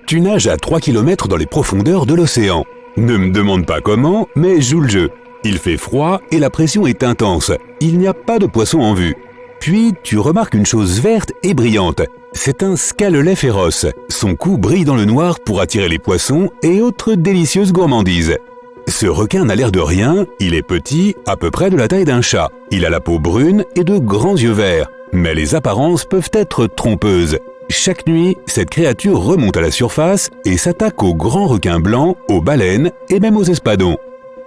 Tu nages à 3 km dans les profondeurs de l'océan. Ne me demande pas comment, mais joue le jeu. Il fait froid et la pression est intense. Il n'y a pas de poisson en vue. Puis, tu remarques une chose verte et brillante. C'est un scalet féroce. Son cou brille dans le noir pour attirer les poissons et autres délicieuses gourmandises. Ce requin n'a l'air de rien, il est petit, à peu près de la taille d'un chat. Il a la peau brune et de grands yeux verts. Mais les apparences peuvent être trompeuses. Chaque nuit, cette créature remonte à la surface et s'attaque aux grands requins blancs, aux baleines et même aux espadons.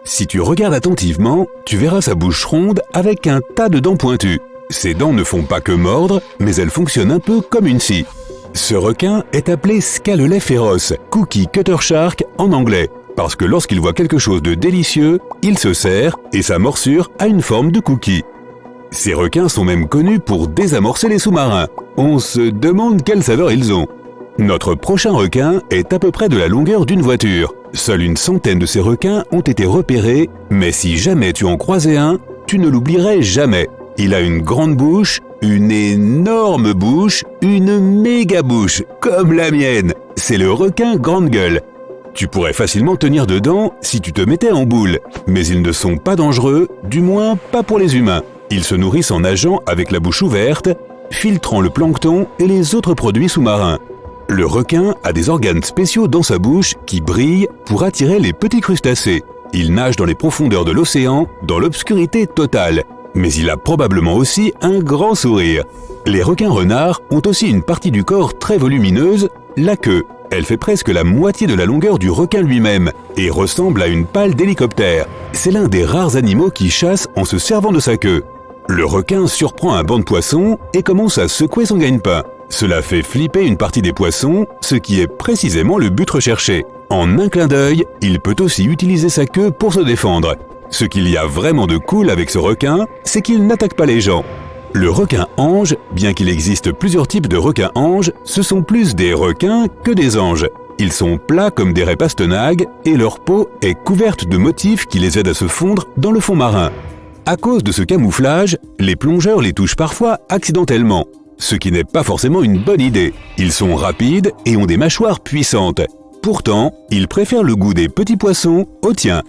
Si tu regardes attentivement, tu verras sa bouche ronde avec un tas de dents pointues. Ses dents ne font pas que mordre, mais elles fonctionnent un peu comme une scie. Ce requin est appelé scalet féroce, cookie cutter shark en anglais, parce que lorsqu'il voit quelque chose de délicieux, il se serre et sa morsure a une forme de cookie. Ces requins sont même connus pour désamorcer les sous-marins. On se demande quelle saveur ils ont. Notre prochain requin est à peu près de la longueur d'une voiture. Seule une centaine de ces requins ont été repérés, mais si jamais tu en croisais un, tu ne l'oublierais jamais. Il a une grande bouche, une énorme bouche, une méga bouche, comme la mienne. C'est le requin grande gueule. Tu pourrais facilement tenir dedans si tu te mettais en boule, mais ils ne sont pas dangereux, du moins pas pour les humains. Ils se nourrissent en nageant avec la bouche ouverte, filtrant le plancton et les autres produits sous-marins. Le requin a des organes spéciaux dans sa bouche qui brillent pour attirer les petits crustacés. Il nage dans les profondeurs de l'océan, dans l'obscurité totale. Mais il a probablement aussi un grand sourire. Les requins renards ont aussi une partie du corps très volumineuse, la queue. Elle fait presque la moitié de la longueur du requin lui-même et ressemble à une pale d'hélicoptère. C'est l'un des rares animaux qui chasse en se servant de sa queue. Le requin surprend un banc de poissons et commence à secouer son gagne-pain. Cela fait flipper une partie des poissons, ce qui est précisément le but recherché. En un clin d'œil, il peut aussi utiliser sa queue pour se défendre. Ce qu'il y a vraiment de cool avec ce requin, c'est qu'il n'attaque pas les gens. Le requin ange, bien qu'il existe plusieurs types de requins anges, ce sont plus des requins que des anges. Ils sont plats comme des raies pastenagues et leur peau est couverte de motifs qui les aident à se fondre dans le fond marin. À cause de ce camouflage, les plongeurs les touchent parfois accidentellement, ce qui n'est pas forcément une bonne idée. Ils sont rapides et ont des mâchoires puissantes. Pourtant, ils préfèrent le goût des petits poissons au tien.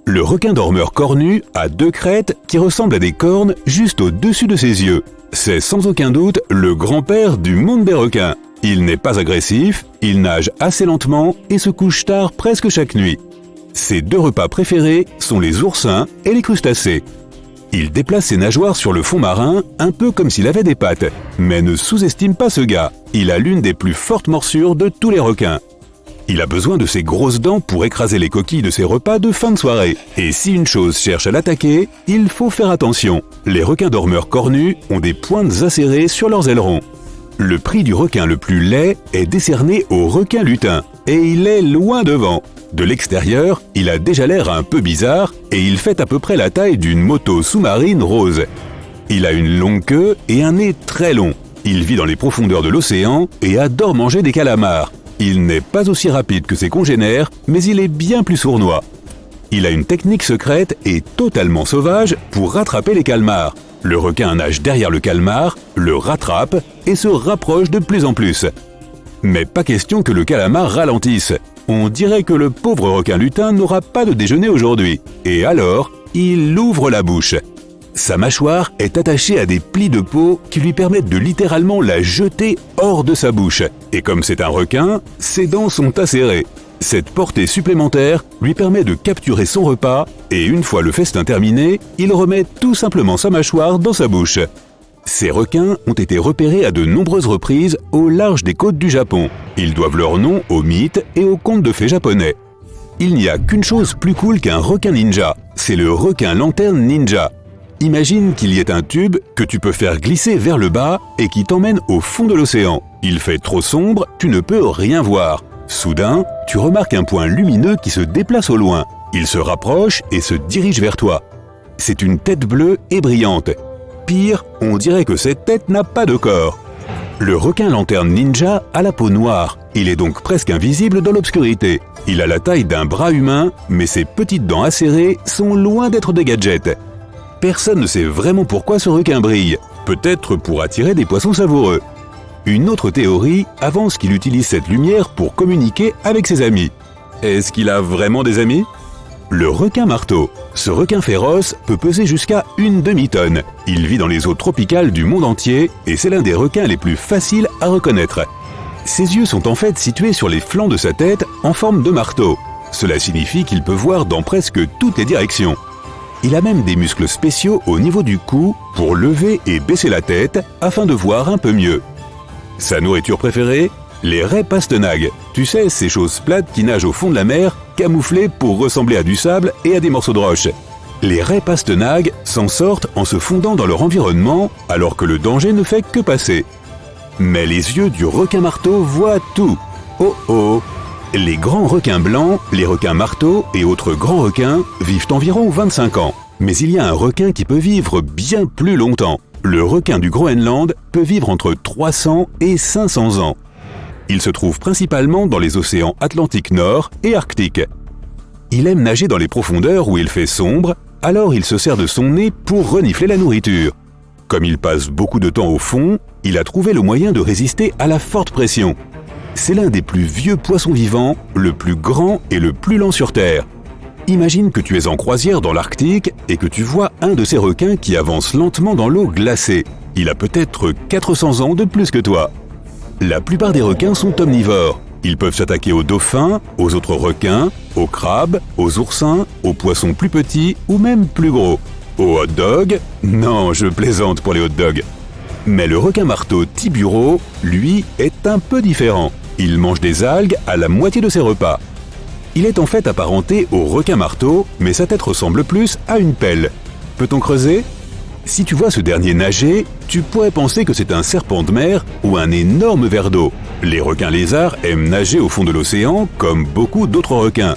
Le requin dormeur cornu a 2 crêtes qui ressemblent à des cornes juste au-dessus de ses yeux. C'est sans aucun doute le grand-père du monde des requins. Il n'est pas agressif, il nage assez lentement et se couche tard presque chaque nuit. Ses 2 repas préférés sont les oursins et les crustacés. Il déplace ses nageoires sur le fond marin un peu comme s'il avait des pattes. Mais ne sous-estime pas ce gars, il a l'une des plus fortes morsures de tous les requins. Il a besoin de ses grosses dents pour écraser les coquilles de ses repas de fin de soirée. Et si une chose cherche à l'attaquer, il faut faire attention. Les requins dormeurs cornus ont des pointes acérées sur leurs ailerons. Le prix du requin le plus laid est décerné au requin lutin. Et il est loin devant. De l'extérieur, il a déjà l'air un peu bizarre et il fait à peu près la taille d'une moto sous-marine rose. Il a une longue queue et un nez très long. Il vit dans les profondeurs de l'océan et adore manger des calamars. Il n'est pas aussi rapide que ses congénères, mais il est bien plus sournois. Il a une technique secrète et totalement sauvage pour rattraper les calmars. Le requin nage derrière le calmar, le rattrape et se rapproche de plus en plus. Mais pas question que le calamar ralentisse. On dirait que le pauvre requin lutin n'aura pas de déjeuner aujourd'hui. Et alors, il ouvre la bouche. Sa mâchoire est attachée à des plis de peau qui lui permettent de littéralement la jeter hors de sa bouche. Et comme c'est un requin, ses dents sont acérées. Cette portée supplémentaire lui permet de capturer son repas et une fois le festin terminé, il remet tout simplement sa mâchoire dans sa bouche. Ces requins ont été repérés à de nombreuses reprises au large des côtes du Japon. Ils doivent leur nom aux mythes et aux contes de fées japonais. Il n'y a qu'une chose plus cool qu'un requin ninja, c'est le requin lanterne ninja. Imagine qu'il y ait un tube que tu peux faire glisser vers le bas et qui t'emmène au fond de l'océan. Il fait trop sombre, tu ne peux rien voir. Soudain, tu remarques un point lumineux qui se déplace au loin. Il se rapproche et se dirige vers toi. C'est une tête bleue et brillante. Pire, on dirait que cette tête n'a pas de corps. Le requin lanterne ninja a la peau noire. Il est donc presque invisible dans l'obscurité. Il a la taille d'un bras humain, mais ses petites dents acérées sont loin d'être des gadgets. Personne ne sait vraiment pourquoi ce requin brille. Peut-être pour attirer des poissons savoureux. une autre théorie avance qu'il utilise cette lumière pour communiquer avec ses amis. Est-ce qu'il a vraiment des amis? Le requin marteau. Ce requin féroce peut peser jusqu'à une demi-tonne. Il vit dans les eaux tropicales du monde entier et c'est l'un des requins les plus faciles à reconnaître. Ses yeux sont en fait situés sur les flancs de sa tête en forme de marteau. Cela signifie qu'il peut voir dans presque toutes les directions. Il a même des muscles spéciaux au niveau du cou pour lever et baisser la tête afin de voir un peu mieux. Sa nourriture préférée? Les raies pastenagues. Tu sais, ces choses plates qui nagent au fond de la mer, camouflées pour ressembler à du sable et à des morceaux de roche. Les raies pastenagues s'en sortent en se fondant dans leur environnement alors que le danger ne fait que passer. Mais les yeux du requin marteau voient tout. Oh oh! Les grands requins blancs, les requins marteaux et autres grands requins vivent environ 25 ans. Mais il y a un requin qui peut vivre bien plus longtemps. Le requin du Groenland peut vivre entre 300 et 500 ans. Il se trouve principalement dans les océans Atlantique Nord et Arctique. Il aime nager dans les profondeurs où il fait sombre, alors il se sert de son nez pour renifler la nourriture. Comme il passe beaucoup de temps au fond, il a trouvé le moyen de résister à la forte pression. C'est l'un des plus vieux poissons vivants, le plus grand et le plus lent sur Terre. Imagine que tu es en croisière dans l'Arctique et que tu vois un de ces requins qui avance lentement dans l'eau glacée. Il a peut-être 400 ans de plus que toi. La plupart des requins sont omnivores. Ils peuvent s'attaquer aux dauphins, aux autres requins, aux crabes, aux oursins, aux poissons plus petits ou même plus gros. Aux hot dogs? Non, je plaisante pour les hot dogs. Mais le requin marteau Tiburo, lui, est un peu différent. Il mange des algues à la moitié de ses repas. Il est en fait apparenté au requin marteau, mais sa tête ressemble plus à une pelle. Peut-on creuser? Si tu vois ce dernier nager, tu pourrais penser que c'est un serpent de mer ou un énorme ver d'eau. Les requins lézards aiment nager au fond de l'océan comme beaucoup d'autres requins.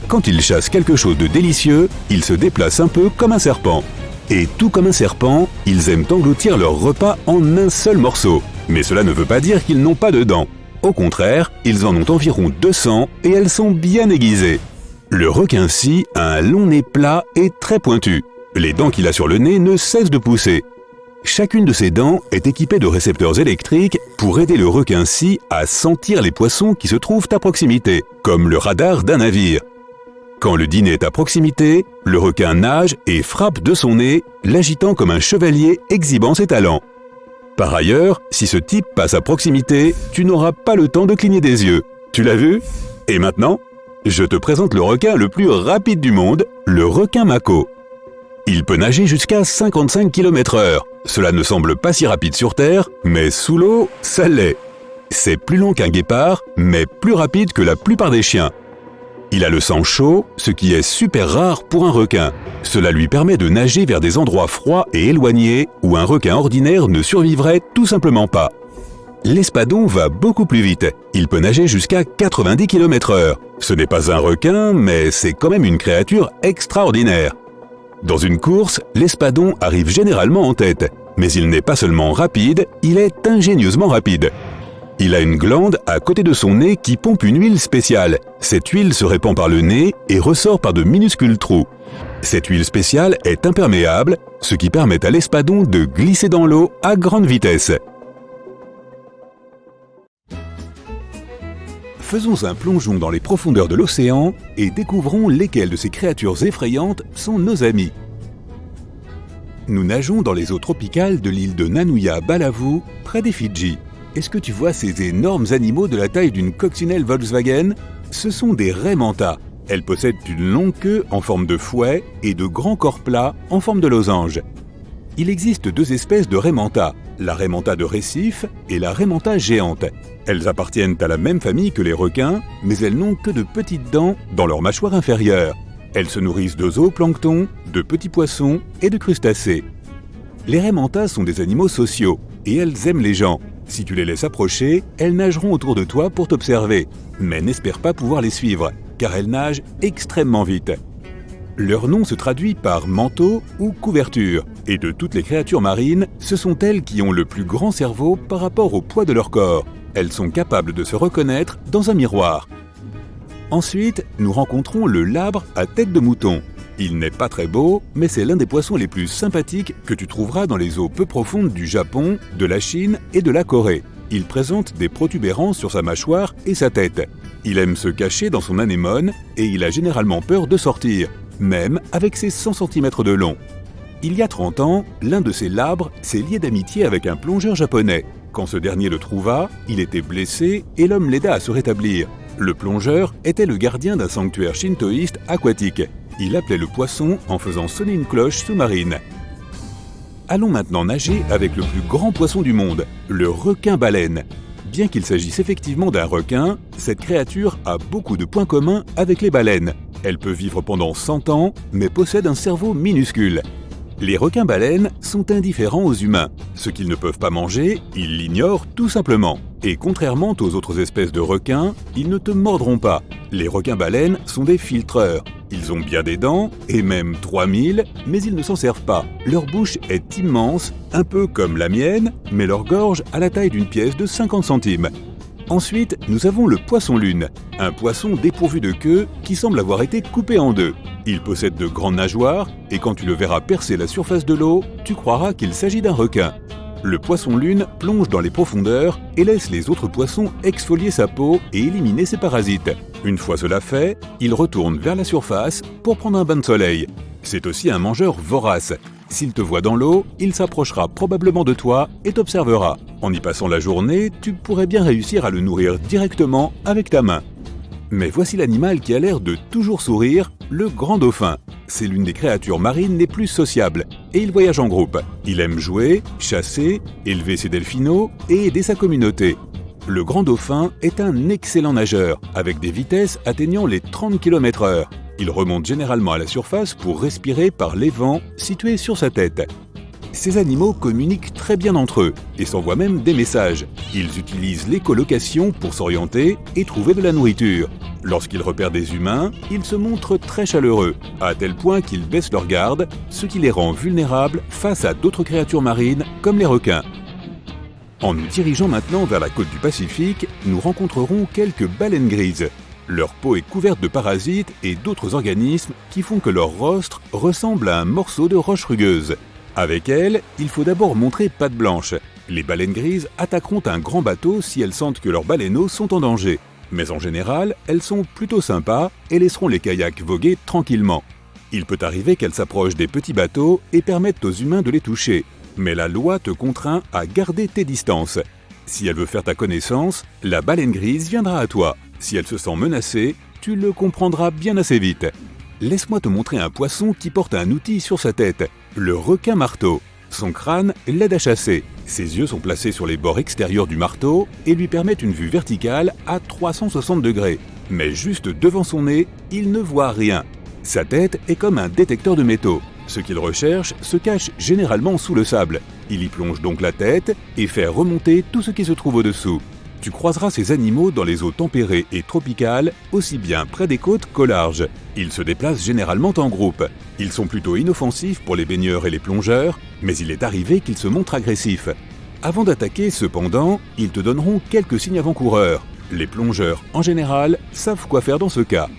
Quand ils chassent quelque chose de délicieux, ils se déplacent un peu comme un serpent. Et tout comme un serpent, ils aiment engloutir leur repas en un seul morceau. Mais cela ne veut pas dire qu'ils n'ont pas de dents. Au contraire, ils en ont environ 200 et elles sont bien aiguisées. Le requin-scie a un long nez plat et très pointu. Les dents qu'il a sur le nez ne cessent de pousser. Chacune de ces dents est équipée de récepteurs électriques pour aider le requin-scie à sentir les poissons qui se trouvent à proximité, comme le radar d'un navire. Quand le dîner est à proximité, le requin nage et frappe de son nez, l'agitant comme un chevalier exhibant ses talents. Par ailleurs, si ce type passe à proximité, tu n'auras pas le temps de cligner des yeux. Tu l'as vu? Et maintenant, je te présente le requin le plus rapide du monde, le requin mako. Il peut nager jusqu'à 55 km/h. Cela ne semble pas si rapide sur Terre, mais sous l'eau, ça l'est. C'est plus long qu'un guépard, mais plus rapide que la plupart des chiens. Il a le sang chaud, ce qui est super rare pour un requin. Cela lui permet de nager vers des endroits froids et éloignés où un requin ordinaire ne survivrait tout simplement pas. L'espadon va beaucoup plus vite. Il peut nager jusqu'à 90 km/h. Ce n'est pas un requin, mais c'est quand même une créature extraordinaire. Dans une course, l'espadon arrive généralement en tête. Mais il n'est pas seulement rapide, il est ingénieusement rapide. Il a une glande à côté de son nez qui pompe une huile spéciale. Cette huile se répand par le nez et ressort par de minuscules trous. Cette huile spéciale est imperméable, ce qui permet à l'espadon de glisser dans l'eau à grande vitesse. Faisons un plongeon dans les profondeurs de l'océan et découvrons lesquelles de ces créatures effrayantes sont nos amis. Nous nageons dans les eaux tropicales de l'île de Nanuya Balavu, près des Fidji. Est-ce que tu vois ces énormes animaux de la taille d'une coccinelle Volkswagen? Ce sont des raies mantas. Elles possèdent une longue queue en forme de fouet et de grands corps plats en forme de losange. Il existe deux espèces de raies mantas, la raie manta de récif et la raie manta géante. Elles appartiennent à la même famille que les requins, mais elles n'ont que de petites dents dans leur mâchoire inférieure. Elles se nourrissent de zooplancton, de petits poissons et de crustacés. Les raies mantas sont des animaux sociaux et elles aiment les gens. Si tu les laisses approcher, elles nageront autour de toi pour t'observer. Mais n'espère pas pouvoir les suivre, car elles nagent extrêmement vite. Leur nom se traduit par manteau ou couverture, et de toutes les créatures marines, ce sont elles qui ont le plus grand cerveau par rapport au poids de leur corps. Elles sont capables de se reconnaître dans un miroir. Ensuite, nous rencontrons le labre à tête de mouton. Il n'est pas très beau, mais c'est l'un des poissons les plus sympathiques que tu trouveras dans les eaux peu profondes du Japon, de la Chine et de la Corée. Il présente des protubérances sur sa mâchoire et sa tête. Il aime se cacher dans son anémone et il a généralement peur de sortir, même avec ses 100 cm de long. Il y a 30 ans, l'un de ses labres s'est lié d'amitié avec un plongeur japonais. Quand ce dernier le trouva, il était blessé et l'homme l'aida à se rétablir. Le plongeur était le gardien d'un sanctuaire shintoïste aquatique. Il appelait le poisson en faisant sonner une cloche sous-marine. Allons maintenant nager avec le plus grand poisson du monde, le requin-baleine. Bien qu'il s'agisse effectivement d'un requin, cette créature a beaucoup de points communs avec les baleines. Elle peut vivre pendant 100 ans, mais possède un cerveau minuscule. Les requins-baleines sont indifférents aux humains. Ce qu'ils ne peuvent pas manger, ils l'ignorent tout simplement. Et contrairement aux autres espèces de requins, ils ne te mordront pas. Les requins-baleines sont des filtreurs. Ils ont bien des dents, et même 3000, mais ils ne s'en servent pas. Leur bouche est immense, un peu comme la mienne, mais leur gorge a la taille d'une pièce de 50 centimes. Ensuite, nous avons le poisson-lune, un poisson dépourvu de queue qui semble avoir été coupé en deux. Il possède de grandes nageoires et quand tu le verras percer la surface de l'eau, tu croiras qu'il s'agit d'un requin. Le poisson-lune plonge dans les profondeurs et laisse les autres poissons exfolier sa peau et éliminer ses parasites. Une fois cela fait, il retourne vers la surface pour prendre un bain de soleil. C'est aussi un mangeur vorace. S'il te voit dans l'eau, il s'approchera probablement de toi et t'observera. En y passant la journée, tu pourrais bien réussir à le nourrir directement avec ta main. Mais voici l'animal qui a l'air de toujours sourire, le grand dauphin. C'est l'une des créatures marines les plus sociables et il voyage en groupe. Il aime jouer, chasser, élever ses delphinos et aider sa communauté. Le grand dauphin est un excellent nageur, avec des vitesses atteignant les 30 km/h. Il remonte généralement à la surface pour respirer par les vents situés sur sa tête. Ces animaux communiquent très bien entre eux et s'envoient même des messages. Ils utilisent l'écholocation pour s'orienter et trouver de la nourriture. Lorsqu'ils repèrent des humains, ils se montrent très chaleureux, à tel point qu'ils baissent leur garde, ce qui les rend vulnérables face à d'autres créatures marines comme les requins. En nous dirigeant maintenant vers la côte du Pacifique, nous rencontrerons quelques baleines grises. Leur peau est couverte de parasites et d'autres organismes qui font que leur rostre ressemble à un morceau de roche rugueuse. Avec elles, il faut d'abord montrer patte blanche. Les baleines grises attaqueront un grand bateau si elles sentent que leurs baleineaux sont en danger. Mais en général, elles sont plutôt sympas et laisseront les kayaks voguer tranquillement. Il peut arriver qu'elles s'approchent des petits bateaux et permettent aux humains de les toucher. Mais la loi te contraint à garder tes distances. Si elle veut faire ta connaissance, la baleine grise viendra à toi. Si elle se sent menacée, tu le comprendras bien assez vite. Laisse-moi te montrer un poisson qui porte un outil sur sa tête, le requin-marteau. Son crâne l'aide à chasser. Ses yeux sont placés sur les bords extérieurs du marteau et lui permettent une vue verticale à 360 degrés. Mais juste devant son nez, il ne voit rien. Sa tête est comme un détecteur de métaux. Ce qu'il recherche se cache généralement sous le sable. Il y plonge donc la tête et fait remonter tout ce qui se trouve au-dessous. Tu croiseras ces animaux dans les eaux tempérées et tropicales, aussi bien près des côtes qu'au large. Ils se déplacent généralement en groupe. Ils sont plutôt inoffensifs pour les baigneurs et les plongeurs, mais il est arrivé qu'ils se montrent agressifs. Avant d'attaquer, cependant, ils te donneront quelques signes avant-coureurs. Les plongeurs, en général, savent quoi faire dans ce cas.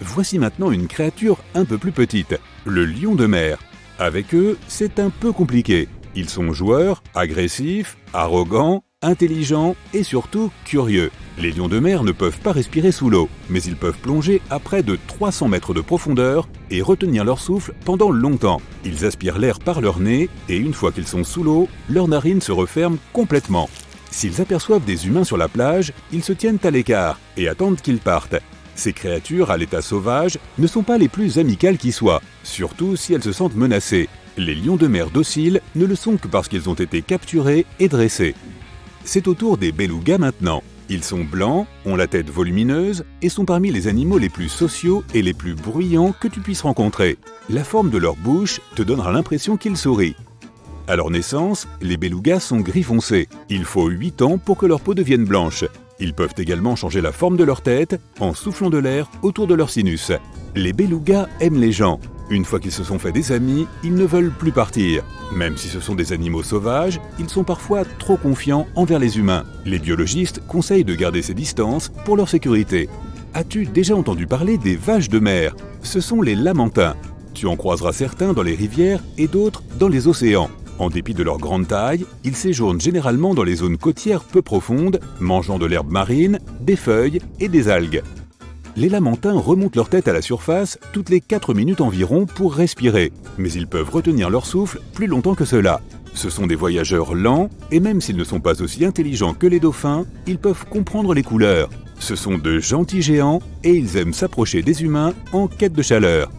Voici maintenant une créature un peu plus petite, le lion de mer. Avec eux, c'est un peu compliqué. Ils sont joueurs, agressifs, arrogants, intelligents et surtout curieux. Les lions de mer ne peuvent pas respirer sous l'eau, mais ils peuvent plonger à près de 300 mètres de profondeur et retenir leur souffle pendant longtemps. Ils aspirent l'air par leur nez et une fois qu'ils sont sous l'eau, leurs narines se referment complètement. S'ils aperçoivent des humains sur la plage, ils se tiennent à l'écart et attendent qu'ils partent. Ces créatures à l'état sauvage ne sont pas les plus amicales qui soient, surtout si elles se sentent menacées. Les lions de mer dociles ne le sont que parce qu'ils ont été capturés et dressés. C'est au tour des belugas maintenant. Ils sont blancs, ont la tête volumineuse et sont parmi les animaux les plus sociaux et les plus bruyants que tu puisses rencontrer. La forme de leur bouche te donnera l'impression qu'ils sourient. À leur naissance, les belugas sont gris foncé. Il faut 8 ans pour que leur peau devienne blanche. Ils peuvent également changer la forme de leur tête en soufflant de l'air autour de leur sinus. Les belugas aiment les gens. Une fois qu'ils se sont fait des amis, ils ne veulent plus partir. Même si ce sont des animaux sauvages, ils sont parfois trop confiants envers les humains. Les biologistes conseillent de garder ces distances pour leur sécurité. As-tu déjà entendu parler des vaches de mer? Ce sont les lamantins. Tu en croiseras certains dans les rivières et d'autres dans les océans. En dépit de leur grande taille, ils séjournent généralement dans les zones côtières peu profondes, mangeant de l'herbe marine, des feuilles et des algues. Les lamantins remontent leur tête à la surface toutes les 4 minutes environ pour respirer, mais ils peuvent retenir leur souffle plus longtemps que cela. Ce sont des voyageurs lents, et même s'ils ne sont pas aussi intelligents que les dauphins, ils peuvent comprendre les couleurs. Ce sont de gentils géants, et ils aiment s'approcher des humains en quête de chaleur.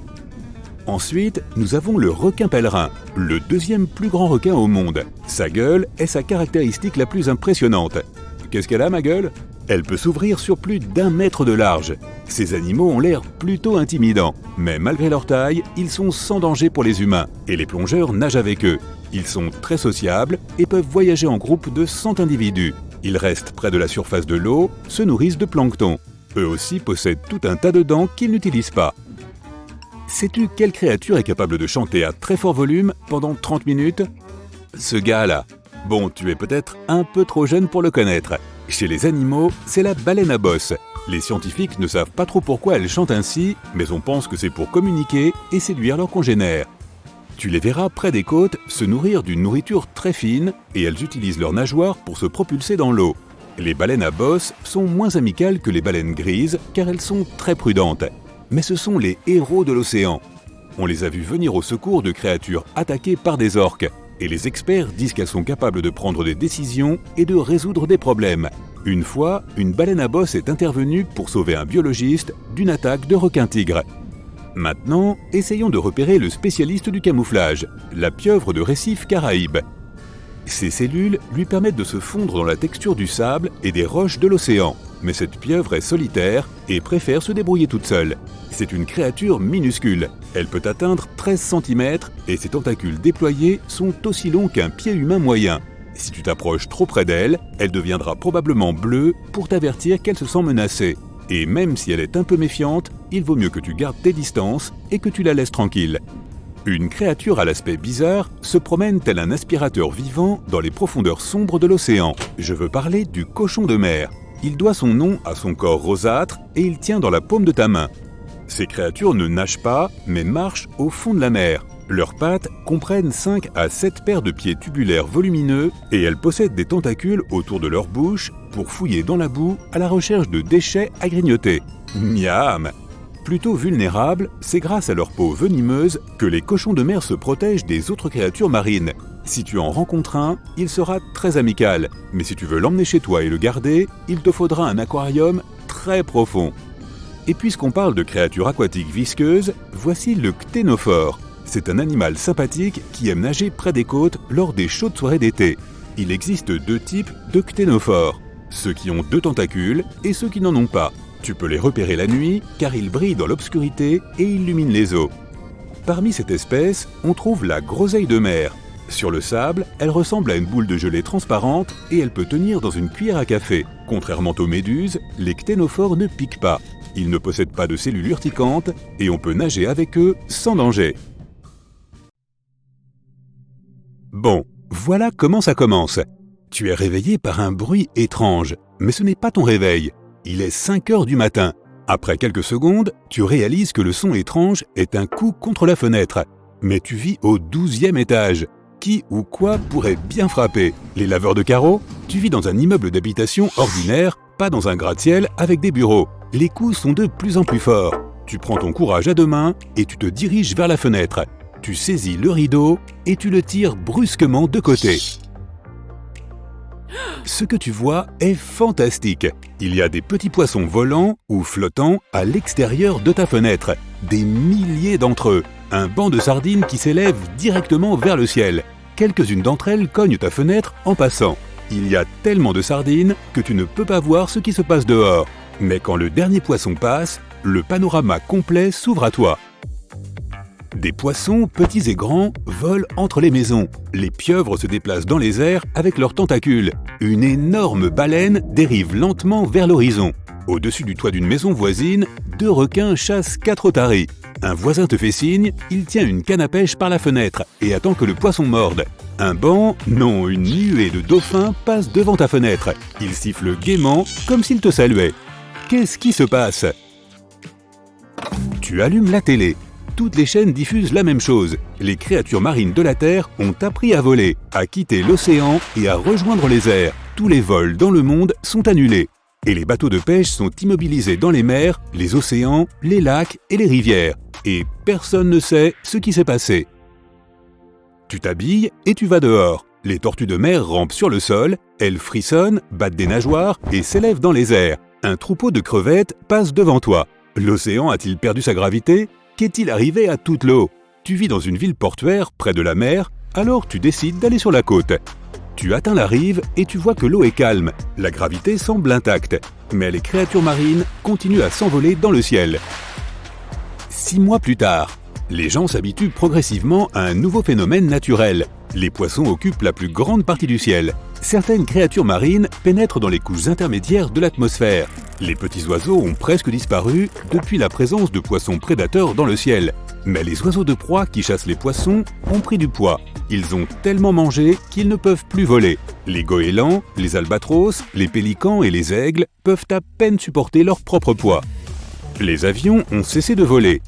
Ensuite, nous avons le requin pèlerin, le deuxième plus grand requin au monde. Sa gueule est sa caractéristique la plus impressionnante. Qu'est-ce qu'elle a, ma gueule ? Elle peut s'ouvrir sur plus d'1 mètre de large. Ces animaux ont l'air plutôt intimidants, mais malgré leur taille, ils sont sans danger pour les humains, et les plongeurs nagent avec eux. Ils sont très sociables et peuvent voyager en groupe de 100 individus. Ils restent près de la surface de l'eau, se nourrissent de plancton. Eux aussi possèdent tout un tas de dents qu'ils n'utilisent pas. Sais-tu quelle créature est capable de chanter à très fort volume pendant 30 minutes ? Ce gars-là. Bon, tu es peut-être un peu trop jeune pour le connaître. Chez les animaux, c'est la baleine à bosse. Les scientifiques ne savent pas trop pourquoi elle chante ainsi, mais on pense que c'est pour communiquer et séduire leurs congénères. Tu les verras près des côtes se nourrir d'une nourriture très fine et elles utilisent leurs nageoires pour se propulser dans l'eau. Les baleines à bosse sont moins amicales que les baleines grises car elles sont très prudentes. Mais ce sont les héros de l'océan. On les a vus venir au secours de créatures attaquées par des orques. Et les experts disent qu'elles sont capables de prendre des décisions et de résoudre des problèmes. Une fois, une baleine à bosse est intervenue pour sauver un biologiste d'une attaque de requin-tigre. Maintenant, essayons de repérer le spécialiste du camouflage, la pieuvre de récif Caraïbe. Ces cellules lui permettent de se fondre dans la texture du sable et des roches de l'océan. Mais cette pieuvre est solitaire et préfère se débrouiller toute seule. C'est une créature minuscule. Elle peut atteindre 13 cm et ses tentacules déployés sont aussi longs qu'un pied humain moyen. Si tu t'approches trop près d'elle, elle deviendra probablement bleue pour t'avertir qu'elle se sent menacée. Et même si elle est un peu méfiante, il vaut mieux que tu gardes tes distances et que tu la laisses tranquille. Une créature à l'aspect bizarre se promène tel un aspirateur vivant dans les profondeurs sombres de l'océan. Je veux parler du cochon de mer. Il doit son nom à son corps rosâtre et il tient dans la paume de ta main. Ces créatures ne nagent pas, mais marchent au fond de la mer. Leurs pattes comprennent 5 à 7 paires de pieds tubulaires volumineux et elles possèdent des tentacules autour de leur bouche pour fouiller dans la boue à la recherche de déchets à grignoter. Miam! Plutôt vulnérables, c'est grâce à leur peau venimeuse que les cochons de mer se protègent des autres créatures marines. Si tu en rencontres un, il sera très amical, mais si tu veux l'emmener chez toi et le garder, il te faudra un aquarium très profond. Et puisqu'on parle de créatures aquatiques visqueuses, voici le cténophore. C'est un animal sympathique qui aime nager près des côtes lors des chaudes soirées d'été. Il existe 2 types de cténophores, ceux qui ont 2 tentacules et ceux qui n'en ont pas. Tu peux les repérer la nuit car ils brillent dans l'obscurité et illuminent les eaux. Parmi cette espèce, on trouve la groseille de mer. Sur le sable, elle ressemble à une boule de gelée transparente et elle peut tenir dans une cuillère à café. Contrairement aux méduses, les cténophores ne piquent pas. Ils ne possèdent pas de cellules urticantes et on peut nager avec eux sans danger. Bon, voilà comment ça commence. Tu es réveillé par un bruit étrange, mais ce n'est pas ton réveil. Il est 5 heures du matin. Après quelques secondes, tu réalises que le son étrange est un coup contre la fenêtre. Mais tu vis au 12e étage. Qui ou quoi pourrait bien frapper? Les laveurs de carreaux? Tu vis dans un immeuble d'habitation ordinaire, pas dans un gratte-ciel avec des bureaux. Les coups sont de plus en plus forts. Tu prends ton courage à 2 mains et tu te diriges vers la fenêtre. Tu saisis le rideau et tu le tires brusquement de côté. Ce que tu vois est fantastique. Il y a des petits poissons volants ou flottants à l'extérieur de ta fenêtre. Des milliers d'entre eux. Un banc de sardines qui s'élève directement vers le ciel. Quelques-unes d'entre elles cognent ta fenêtre en passant. Il y a tellement de sardines que tu ne peux pas voir ce qui se passe dehors. Mais quand le dernier poisson passe, le panorama complet s'ouvre à toi. Des poissons, petits et grands, volent entre les maisons. Les pieuvres se déplacent dans les airs avec leurs tentacules. Une énorme baleine dérive lentement vers l'horizon. Au-dessus du toit d'une maison voisine, 2 requins chassent 4 otaries. Un voisin te fait signe, il tient une canne à pêche par la fenêtre et attend que le poisson morde. Un banc, non, une nuée de dauphins passe devant ta fenêtre. Ils sifflent gaiement comme s'ils te saluaient. Qu'est-ce qui se passe? Tu allumes la télé. Toutes les chaînes diffusent la même chose. Les créatures marines de la Terre ont appris à voler, à quitter l'océan et à rejoindre les airs. Tous les vols dans le monde sont annulés. Et les bateaux de pêche sont immobilisés dans les mers, les océans, les lacs et les rivières. Et personne ne sait ce qui s'est passé. Tu t'habilles et tu vas dehors. Les tortues de mer rampent sur le sol, elles frissonnent, battent des nageoires et s'élèvent dans les airs. Un troupeau de crevettes passe devant toi. L'océan a-t-il perdu sa gravité ? Qu'est-il arrivé à toute l'eau ? Tu vis dans une ville portuaire près de la mer, alors tu décides d'aller sur la côte. Tu atteins la rive et tu vois que l'eau est calme. La gravité semble intacte, mais les créatures marines continuent à s'envoler dans le ciel. 6 mois plus tard, les gens s'habituent progressivement à un nouveau phénomène naturel. Les poissons occupent la plus grande partie du ciel. Certaines créatures marines pénètrent dans les couches intermédiaires de l'atmosphère. Les petits oiseaux ont presque disparu depuis la présence de poissons prédateurs dans le ciel. Mais les oiseaux de proie qui chassent les poissons ont pris du poids. Ils ont tellement mangé qu'ils ne peuvent plus voler. Les goélands, les albatros, les pélicans et les aigles peuvent à peine supporter leur propre poids. Les avions ont cessé de voler.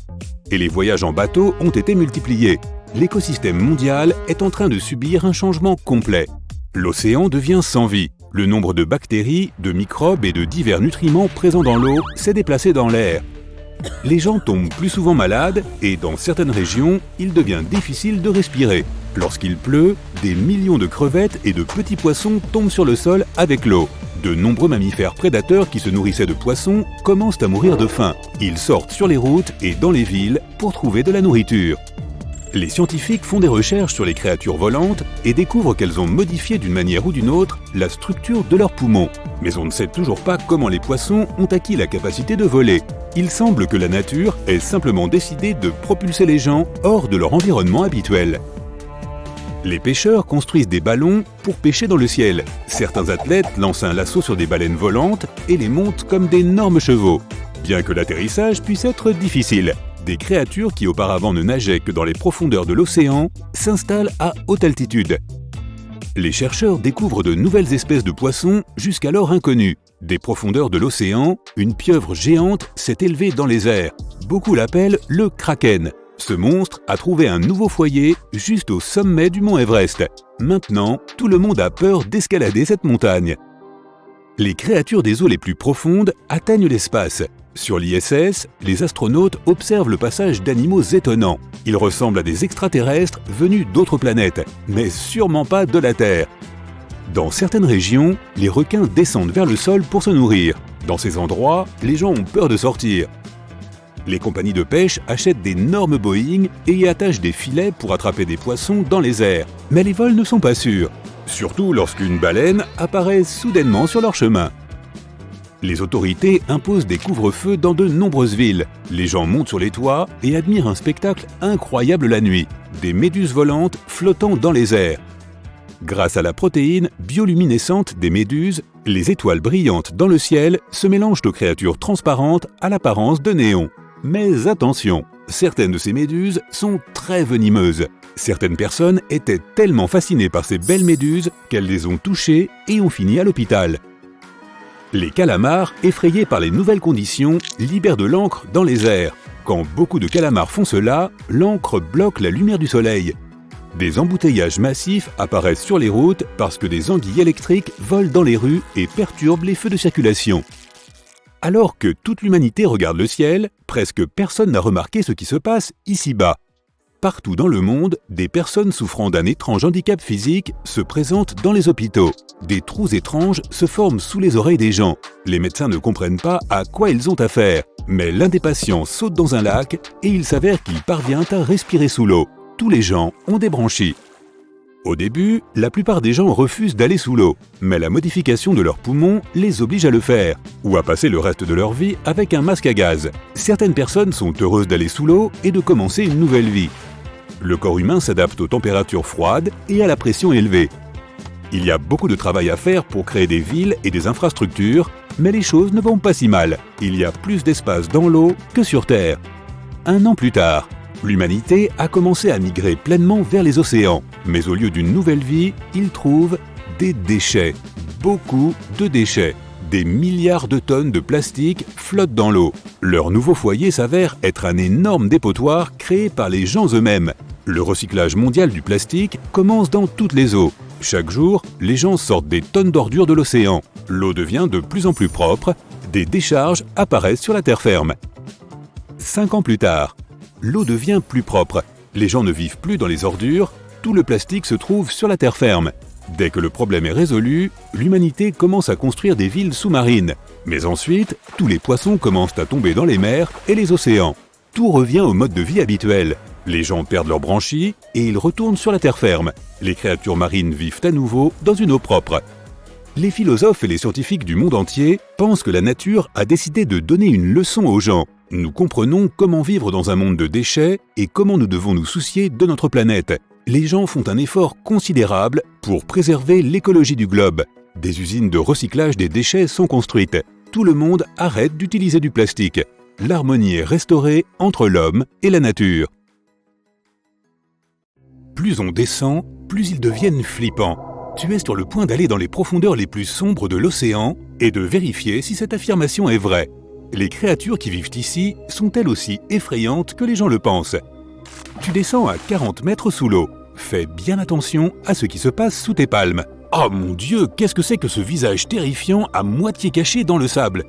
Et les voyages en bateau ont été multipliés. L'écosystème mondial est en train de subir un changement complet. L'océan devient sans vie. Le nombre de bactéries, de microbes et de divers nutriments présents dans l'eau s'est déplacé dans l'air. Les gens tombent plus souvent malades et dans certaines régions, il devient difficile de respirer. Lorsqu'il pleut, des millions de crevettes et de petits poissons tombent sur le sol avec l'eau. De nombreux mammifères prédateurs qui se nourrissaient de poissons commencent à mourir de faim. Ils sortent sur les routes et dans les villes pour trouver de la nourriture. Les scientifiques font des recherches sur les créatures volantes et découvrent qu'elles ont modifié d'une manière ou d'une autre la structure de leurs poumons. Mais on ne sait toujours pas comment les poissons ont acquis la capacité de voler. Il semble que la nature ait simplement décidé de propulser les gens hors de leur environnement habituel. Les pêcheurs construisent des ballons pour pêcher dans le ciel. Certains athlètes lancent un lasso sur des baleines volantes et les montent comme d'énormes chevaux. Bien que l'atterrissage puisse être difficile, des créatures qui auparavant ne nageaient que dans les profondeurs de l'océan s'installent à haute altitude. Les chercheurs découvrent de nouvelles espèces de poissons jusqu'alors inconnues. Des profondeurs de l'océan, une pieuvre géante s'est élevée dans les airs. Beaucoup l'appellent le kraken. Ce monstre a trouvé un nouveau foyer juste au sommet du mont Everest. Maintenant, tout le monde a peur d'escalader cette montagne. Les créatures des eaux les plus profondes atteignent l'espace. Sur l'ISS, les astronautes observent le passage d'animaux étonnants. Ils ressemblent à des extraterrestres venus d'autres planètes, mais sûrement pas de la Terre. Dans certaines régions, les requins descendent vers le sol pour se nourrir. Dans ces endroits, les gens ont peur de sortir. Les compagnies de pêche achètent d'énormes Boeing et y attachent des filets pour attraper des poissons dans les airs. Mais les vols ne sont pas sûrs, surtout lorsqu'une baleine apparaît soudainement sur leur chemin. Les autorités imposent des couvre-feux dans de nombreuses villes. Les gens montent sur les toits et admirent un spectacle incroyable la nuit, des méduses volantes flottant dans les airs. Grâce à la protéine bioluminescente des méduses, les étoiles brillantes dans le ciel se mélangent aux créatures transparentes à l'apparence de néon. Mais attention, certaines de ces méduses sont très venimeuses. Certaines personnes étaient tellement fascinées par ces belles méduses qu'elles les ont touchées et ont fini à l'hôpital. Les calamars, effrayés par les nouvelles conditions, libèrent de l'encre dans les airs. Quand beaucoup de calamars font cela, l'encre bloque la lumière du soleil. Des embouteillages massifs apparaissent sur les routes parce que des anguilles électriques volent dans les rues et perturbent les feux de circulation. Alors que toute l'humanité regarde le ciel, presque personne n'a remarqué ce qui se passe ici-bas. Partout dans le monde, des personnes souffrant d'un étrange handicap physique se présentent dans les hôpitaux. Des trous étranges se forment sous les oreilles des gens. Les médecins ne comprennent pas à quoi ils ont affaire. Mais l'un des patients saute dans un lac et il s'avère qu'il parvient à respirer sous l'eau. Tous les gens ont des branchies. Au début, la plupart des gens refusent d'aller sous l'eau, mais la modification de leurs poumons les oblige à le faire, ou à passer le reste de leur vie avec un masque à gaz. Certaines personnes sont heureuses d'aller sous l'eau et de commencer une nouvelle vie. Le corps humain s'adapte aux températures froides et à la pression élevée. Il y a beaucoup de travail à faire pour créer des villes et des infrastructures, mais les choses ne vont pas si mal. Il y a plus d'espace dans l'eau que sur Terre. 1 an plus tard, l'humanité a commencé à migrer pleinement vers les océans. Mais au lieu d'une nouvelle vie, ils trouvent des déchets. Beaucoup de déchets. Des milliards de tonnes de plastique flottent dans l'eau. Leur nouveau foyer s'avère être un énorme dépotoir créé par les gens eux-mêmes. Le recyclage mondial du plastique commence dans toutes les eaux. Chaque jour, les gens sortent des tonnes d'ordures de l'océan. L'eau devient de plus en plus propre. Des décharges apparaissent sur la terre ferme. 5 ans plus tard, l'eau devient plus propre. Les gens ne vivent plus dans les ordures. Tout le plastique se trouve sur la terre ferme. Dès que le problème est résolu, l'humanité commence à construire des villes sous-marines. Mais ensuite, tous les poissons commencent à tomber dans les mers et les océans. Tout revient au mode de vie habituel. Les gens perdent leurs branchies et ils retournent sur la terre ferme. Les créatures marines vivent à nouveau dans une eau propre. Les philosophes et les scientifiques du monde entier pensent que la nature a décidé de donner une leçon aux gens. Nous comprenons comment vivre dans un monde de déchets et comment nous devons nous soucier de notre planète. Les gens font un effort considérable pour préserver l'écologie du globe. Des usines de recyclage des déchets sont construites. Tout le monde arrête d'utiliser du plastique. L'harmonie est restaurée entre l'homme et la nature. Plus on descend, plus ils deviennent flippants. Tu es sur le point d'aller dans les profondeurs les plus sombres de l'océan et de vérifier si cette affirmation est vraie. Les créatures qui vivent ici sont-elles aussi effrayantes que les gens le pensent? Tu descends à 40 mètres sous l'eau. Fais bien attention à ce qui se passe sous tes palmes. Oh mon Dieu, qu'est-ce que c'est que ce visage terrifiant à moitié caché dans le sable?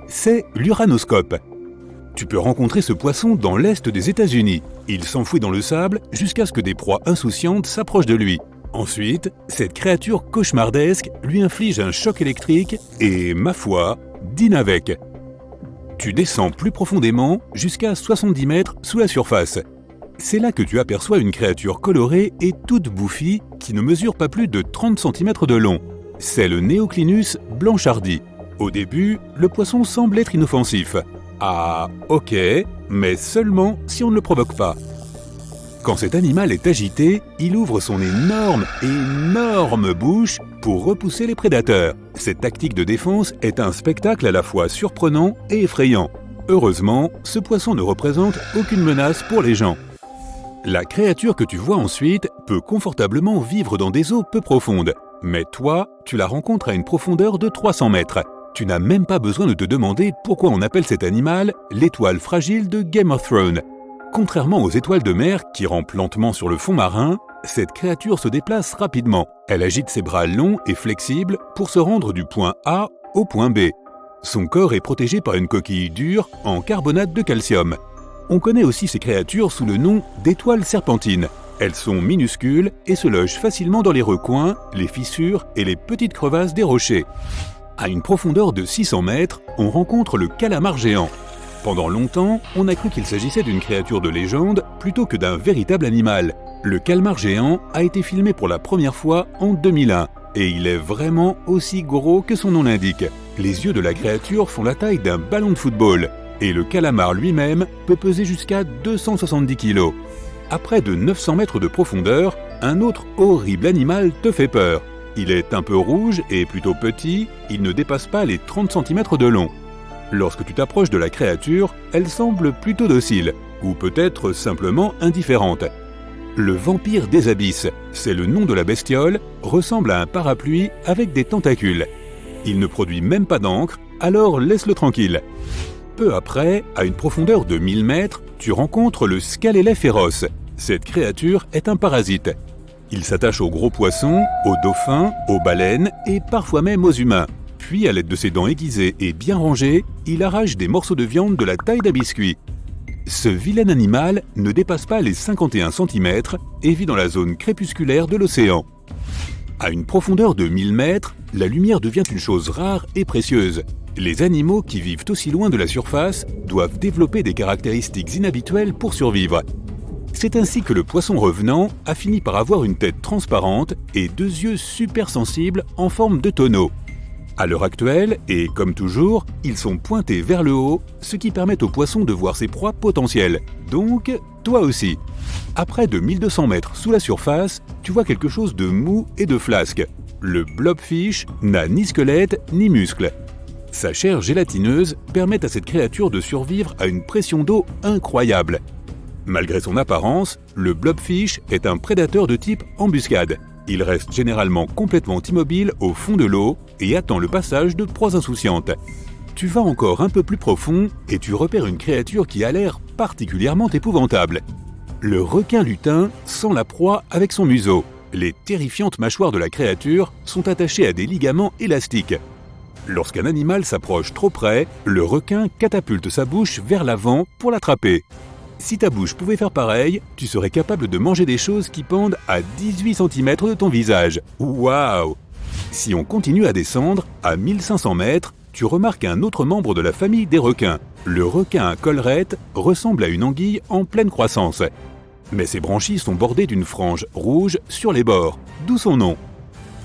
C'est l'uranoscope. Tu peux rencontrer ce poisson dans l'est des États-Unis. Il s'enfouit dans le sable jusqu'à ce que des proies insouciantes s'approchent de lui. Ensuite, cette créature cauchemardesque lui inflige un choc électrique et, ma foi, dîne avec. Tu descends plus profondément jusqu'à 70 mètres sous la surface. C'est là que tu aperçois une créature colorée et toute bouffie qui ne mesure pas plus de 30 cm de long. C'est le Neoclinus blanchardi. Au début, le poisson semble être inoffensif. Ah, ok, mais seulement si on ne le provoque pas. Quand cet animal est agité, il ouvre son énorme bouche pour repousser les prédateurs. Cette tactique de défense est un spectacle à la fois surprenant et effrayant. Heureusement, ce poisson ne représente aucune menace pour les gens. La créature que tu vois ensuite peut confortablement vivre dans des eaux peu profondes. Mais toi, tu la rencontres à une profondeur de 300 mètres. Tu n'as même pas besoin de te demander pourquoi on appelle cet animal l'étoile fragile de Game of Thrones. Contrairement aux étoiles de mer qui rampent lentement sur le fond marin, cette créature se déplace rapidement. Elle agite ses bras longs et flexibles pour se rendre du point A au point B. Son corps est protégé par une coquille dure en carbonate de calcium. On connaît aussi ces créatures sous le nom d'étoiles serpentines. Elles sont minuscules et se logent facilement dans les recoins, les fissures et les petites crevasses des rochers. À une profondeur de 600 mètres, on rencontre le calamar géant. Pendant longtemps, on a cru qu'il s'agissait d'une créature de légende plutôt que d'un véritable animal. Le calmar géant a été filmé pour la première fois en 2001 et il est vraiment aussi gros que son nom l'indique. Les yeux de la créature font la taille d'un ballon de football et le calamar lui-même peut peser jusqu'à 270 kg. À près de 900 mètres de profondeur, un autre horrible animal te fait peur. Il est un peu rouge et plutôt petit, il ne dépasse pas les 30 cm de long. Lorsque tu t'approches de la créature, elle semble plutôt docile, ou peut-être simplement indifférente. Le vampire des abysses, c'est le nom de la bestiole, ressemble à un parapluie avec des tentacules. Il ne produit même pas d'encre, alors laisse-le tranquille. Peu après, à une profondeur de 1000 mètres, tu rencontres le scalélet féroce. Cette créature est un parasite. Il s'attache aux gros poissons, aux dauphins, aux baleines et parfois même aux humains. Puis, à l'aide de ses dents aiguisées et bien rangées, il arrache des morceaux de viande de la taille d'un biscuit. Ce vilain animal ne dépasse pas les 51 cm et vit dans la zone crépusculaire de l'océan. À une profondeur de 1000 mètres, la lumière devient une chose rare et précieuse. Les animaux qui vivent aussi loin de la surface doivent développer des caractéristiques inhabituelles pour survivre. C'est ainsi que le poisson revenant a fini par avoir une tête transparente et 2 yeux super sensibles en forme de tonneau. À l'heure actuelle, et comme toujours, ils sont pointés vers le haut, ce qui permet au poisson de voir ses proies potentielles. Donc, toi aussi. À près de 1200 mètres sous la surface, tu vois quelque chose de mou et de flasque. Le blobfish n'a ni squelette ni muscles. Sa chair gélatineuse permet à cette créature de survivre à une pression d'eau incroyable. Malgré son apparence, le blobfish est un prédateur de type embuscade. Il reste généralement complètement immobile au fond de l'eau et attend le passage de proies insouciantes. Tu vas encore un peu plus profond et tu repères une créature qui a l'air particulièrement épouvantable. Le requin lutin sent la proie avec son museau. Les terrifiantes mâchoires de la créature sont attachées à des ligaments élastiques. Lorsqu'un animal s'approche trop près, le requin catapulte sa bouche vers l'avant pour l'attraper. Si ta bouche pouvait faire pareil, tu serais capable de manger des choses qui pendent à 18 cm de ton visage. Waouh! Si on continue à descendre, à 1500 mètres, tu remarques un autre membre de la famille des requins. Le requin à collerette ressemble à une anguille en pleine croissance. Mais ses branchies sont bordées d'une frange rouge sur les bords, d'où son nom.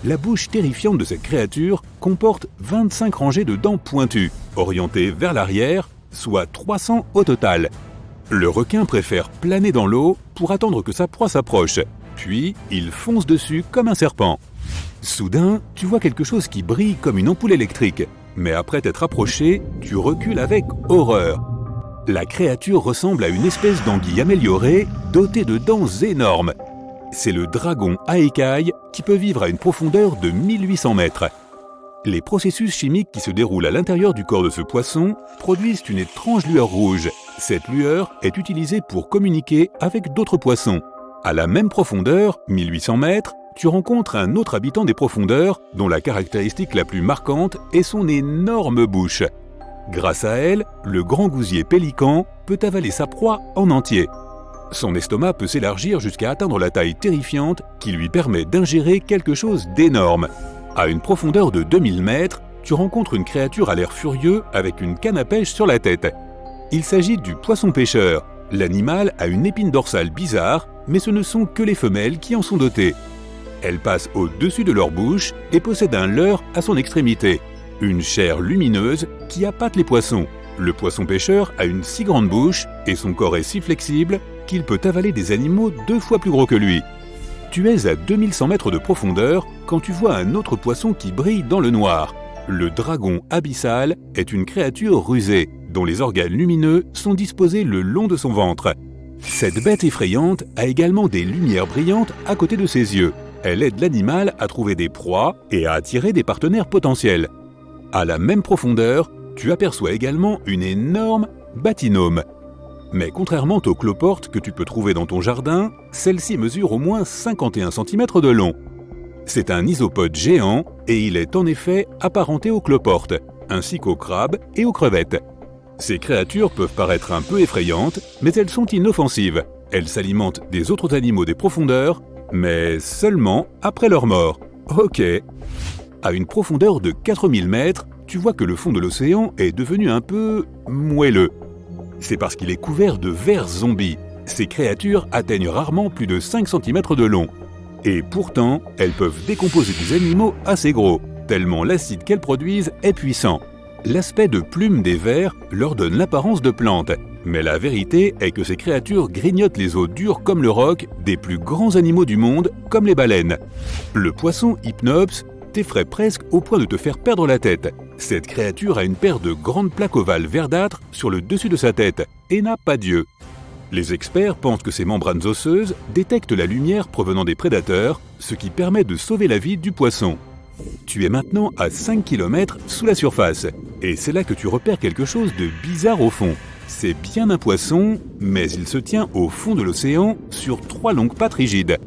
La bouche terrifiante de cette créature comporte 25 rangées de dents pointues, orientées vers l'arrière, soit 300 au total. Le requin préfère planer dans l'eau pour attendre que sa proie s'approche, puis il fonce dessus comme un serpent. Soudain, tu vois quelque chose qui brille comme une ampoule électrique, mais après t'être approché, tu recules avec horreur. La créature ressemble à une espèce d'anguille améliorée, dotée de dents énormes. C'est le dragon à écailles qui peut vivre à une profondeur de 1800 mètres. Les processus chimiques qui se déroulent à l'intérieur du corps de ce poisson produisent une étrange lueur rouge. Cette lueur est utilisée pour communiquer avec d'autres poissons. À la même profondeur, 1800 mètres, tu rencontres un autre habitant des profondeurs dont la caractéristique la plus marquante est son énorme bouche. Grâce à elle, le grand gousier pélican peut avaler sa proie en entier. Son estomac peut s'élargir jusqu'à atteindre la taille terrifiante qui lui permet d'ingérer quelque chose d'énorme. À une profondeur de 2000 mètres, tu rencontres une créature à l'air furieux avec une canne à pêche sur la tête. Il s'agit du poisson pêcheur. L'animal a une épine dorsale bizarre, mais ce ne sont que les femelles qui en sont dotées. Elles passent au-dessus de leur bouche et possèdent un leurre à son extrémité, une chair lumineuse qui appâte les poissons. Le poisson pêcheur a une si grande bouche et son corps est si flexible qu'il peut avaler des animaux 2 fois plus gros que lui. Tu es à 2100 mètres de profondeur quand tu vois un autre poisson qui brille dans le noir. Le dragon abyssal est une créature rusée, dont les organes lumineux sont disposés le long de son ventre. Cette bête effrayante a également des lumières brillantes à côté de ses yeux. Elle aide l'animal à trouver des proies et à attirer des partenaires potentiels. À la même profondeur, tu aperçois également une énorme batynome. Mais contrairement aux cloportes que tu peux trouver dans ton jardin, celle-ci mesure au moins 51 cm de long. C'est un isopode géant et il est en effet apparenté aux cloportes, ainsi qu'aux crabes et aux crevettes. Ces créatures peuvent paraître un peu effrayantes, mais elles sont inoffensives. Elles s'alimentent des autres animaux des profondeurs, mais seulement après leur mort. Ok. À une profondeur de 4000 mètres, tu vois que le fond de l'océan est devenu un peu moelleux. C'est parce qu'il est couvert de vers zombies. Ces créatures atteignent rarement plus de 5 cm de long. Et pourtant, elles peuvent décomposer des animaux assez gros, tellement l'acide qu'elles produisent est puissant. L'aspect de plumes des vers leur donne l'apparence de plantes, mais la vérité est que ces créatures grignotent les os durs comme le roc des plus grands animaux du monde, comme les baleines. Le poisson Hypnops t'effraie presque au point de te faire perdre la tête. Cette créature a une paire de grandes plaques ovales verdâtres sur le dessus de sa tête et n'a pas d'yeux. Les experts pensent que ces membranes osseuses détectent la lumière provenant des prédateurs, ce qui permet de sauver la vie du poisson. Tu es maintenant à 5 km sous la surface, et c'est là que tu repères quelque chose de bizarre au fond. C'est bien un poisson, mais il se tient au fond de l'océan sur 3 longues pattes rigides.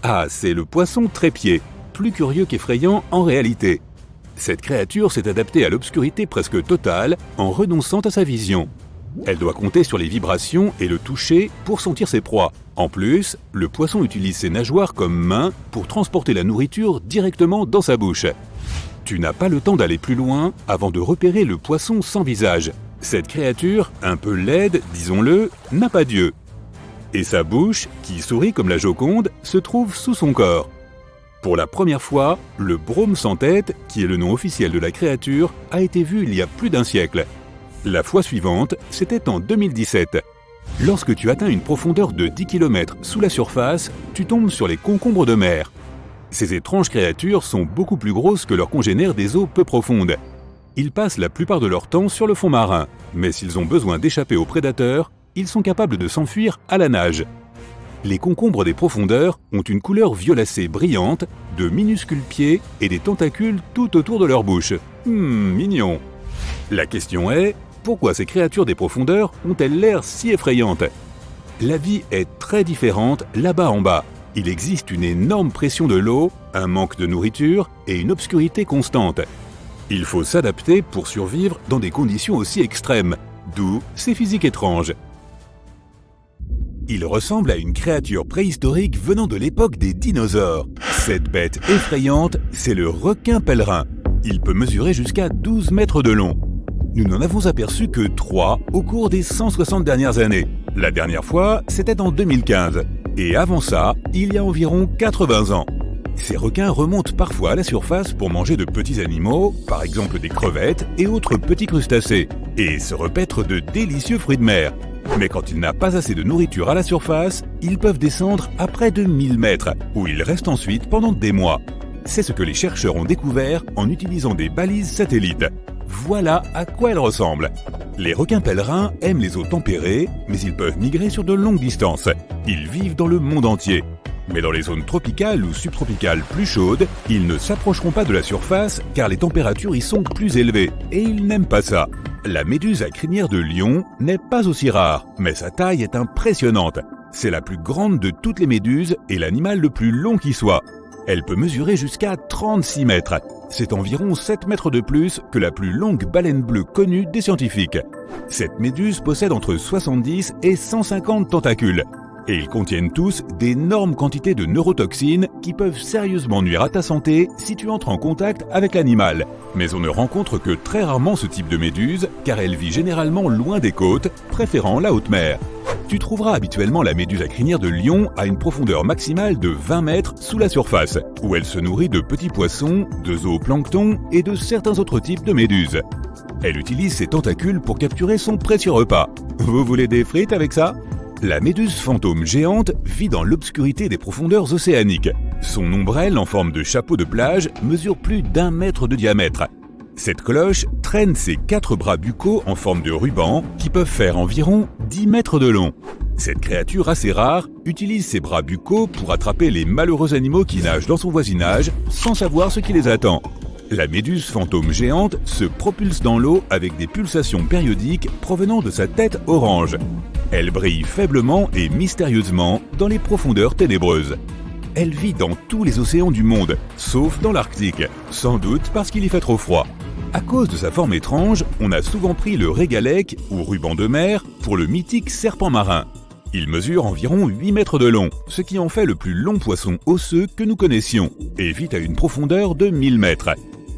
Ah, c'est le poisson trépied, plus curieux qu'effrayant en réalité. Cette créature s'est adaptée à l'obscurité presque totale en renonçant à sa vision. Elle doit compter sur les vibrations et le toucher pour sentir ses proies. En plus, le poisson utilise ses nageoires comme mains pour transporter la nourriture directement dans sa bouche. Tu n'as pas le temps d'aller plus loin avant de repérer le poisson sans visage. Cette créature, un peu laide, disons-le, n'a pas d'yeux. Et sa bouche, qui sourit comme la Joconde, se trouve sous son corps. Pour la première fois, le brome sans tête, qui est le nom officiel de la créature, a été vu il y a plus d'1 siècle. La fois suivante, c'était en 2017. Lorsque tu atteins une profondeur de 10 km sous la surface, tu tombes sur les concombres de mer. Ces étranges créatures sont beaucoup plus grosses que leurs congénères des eaux peu profondes. Ils passent la plupart de leur temps sur le fond marin, mais s'ils ont besoin d'échapper aux prédateurs, ils sont capables de s'enfuir à la nage. Les concombres des profondeurs ont une couleur violacée brillante, de minuscules pieds et des tentacules tout autour de leur bouche. Mignon. La question est, pourquoi ces créatures des profondeurs ont-elles l'air si effrayantes? La vie est très différente là-bas en bas. Il existe une énorme pression de l'eau, un manque de nourriture et une obscurité constante. Il faut s'adapter pour survivre dans des conditions aussi extrêmes, d'où ces physiques étranges. Il ressemble à une créature préhistorique venant de l'époque des dinosaures. Cette bête effrayante, c'est le requin pèlerin. Il peut mesurer jusqu'à 12 mètres de long. Nous n'en avons aperçu que 3 au cours des 160 dernières années. La dernière fois, c'était en 2015. Et avant ça, il y a environ 80 ans. Ces requins remontent parfois à la surface pour manger de petits animaux, par exemple des crevettes et autres petits crustacés, et se repaître de délicieux fruits de mer. Mais quand il n'a pas assez de nourriture à la surface, ils peuvent descendre à près de 1000 mètres, où ils restent ensuite pendant des mois. C'est ce que les chercheurs ont découvert en utilisant des balises satellites. Voilà à quoi elles ressemblent. Les requins pèlerins aiment les eaux tempérées, mais ils peuvent migrer sur de longues distances. Ils vivent dans le monde entier. Mais dans les zones tropicales ou subtropicales plus chaudes, ils ne s'approcheront pas de la surface car les températures y sont plus élevées, et ils n'aiment pas ça. La méduse à crinière de lion n'est pas aussi rare, mais sa taille est impressionnante. C'est la plus grande de toutes les méduses et l'animal le plus long qui soit. Elle peut mesurer jusqu'à 36 mètres. C'est environ 7 mètres de plus que la plus longue baleine bleue connue des scientifiques. Cette méduse possède entre 70 et 150 tentacules. Et ils contiennent tous d'énormes quantités de neurotoxines qui peuvent sérieusement nuire à ta santé si tu entres en contact avec l'animal. Mais on ne rencontre que très rarement ce type de méduse car elle vit généralement loin des côtes, préférant la haute mer. Tu trouveras habituellement la méduse à crinière de lion à une profondeur maximale de 20 mètres sous la surface, où elle se nourrit de petits poissons, de zooplancton et de certains autres types de méduses. Elle utilise ses tentacules pour capturer son précieux repas. Vous voulez des frites avec ça ? La méduse fantôme géante vit dans l'obscurité des profondeurs océaniques. Son ombrelle en forme de chapeau de plage mesure plus d'1 mètre de diamètre. Cette cloche traîne ses 4 bras buccaux en forme de ruban qui peuvent faire environ 10 mètres de long. Cette créature assez rare utilise ses bras buccaux pour attraper les malheureux animaux qui nagent dans son voisinage sans savoir ce qui les attend. La méduse fantôme géante se propulse dans l'eau avec des pulsations périodiques provenant de sa tête orange. Elle brille faiblement et mystérieusement dans les profondeurs ténébreuses. Elle vit dans tous les océans du monde, sauf dans l'Arctique, sans doute parce qu'il y fait trop froid. À cause de sa forme étrange, on a souvent pris le régalec, ou ruban de mer, pour le mythique serpent marin. Il mesure environ 8 mètres de long, ce qui en fait le plus long poisson osseux que nous connaissions, et vit à une profondeur de 1000 mètres.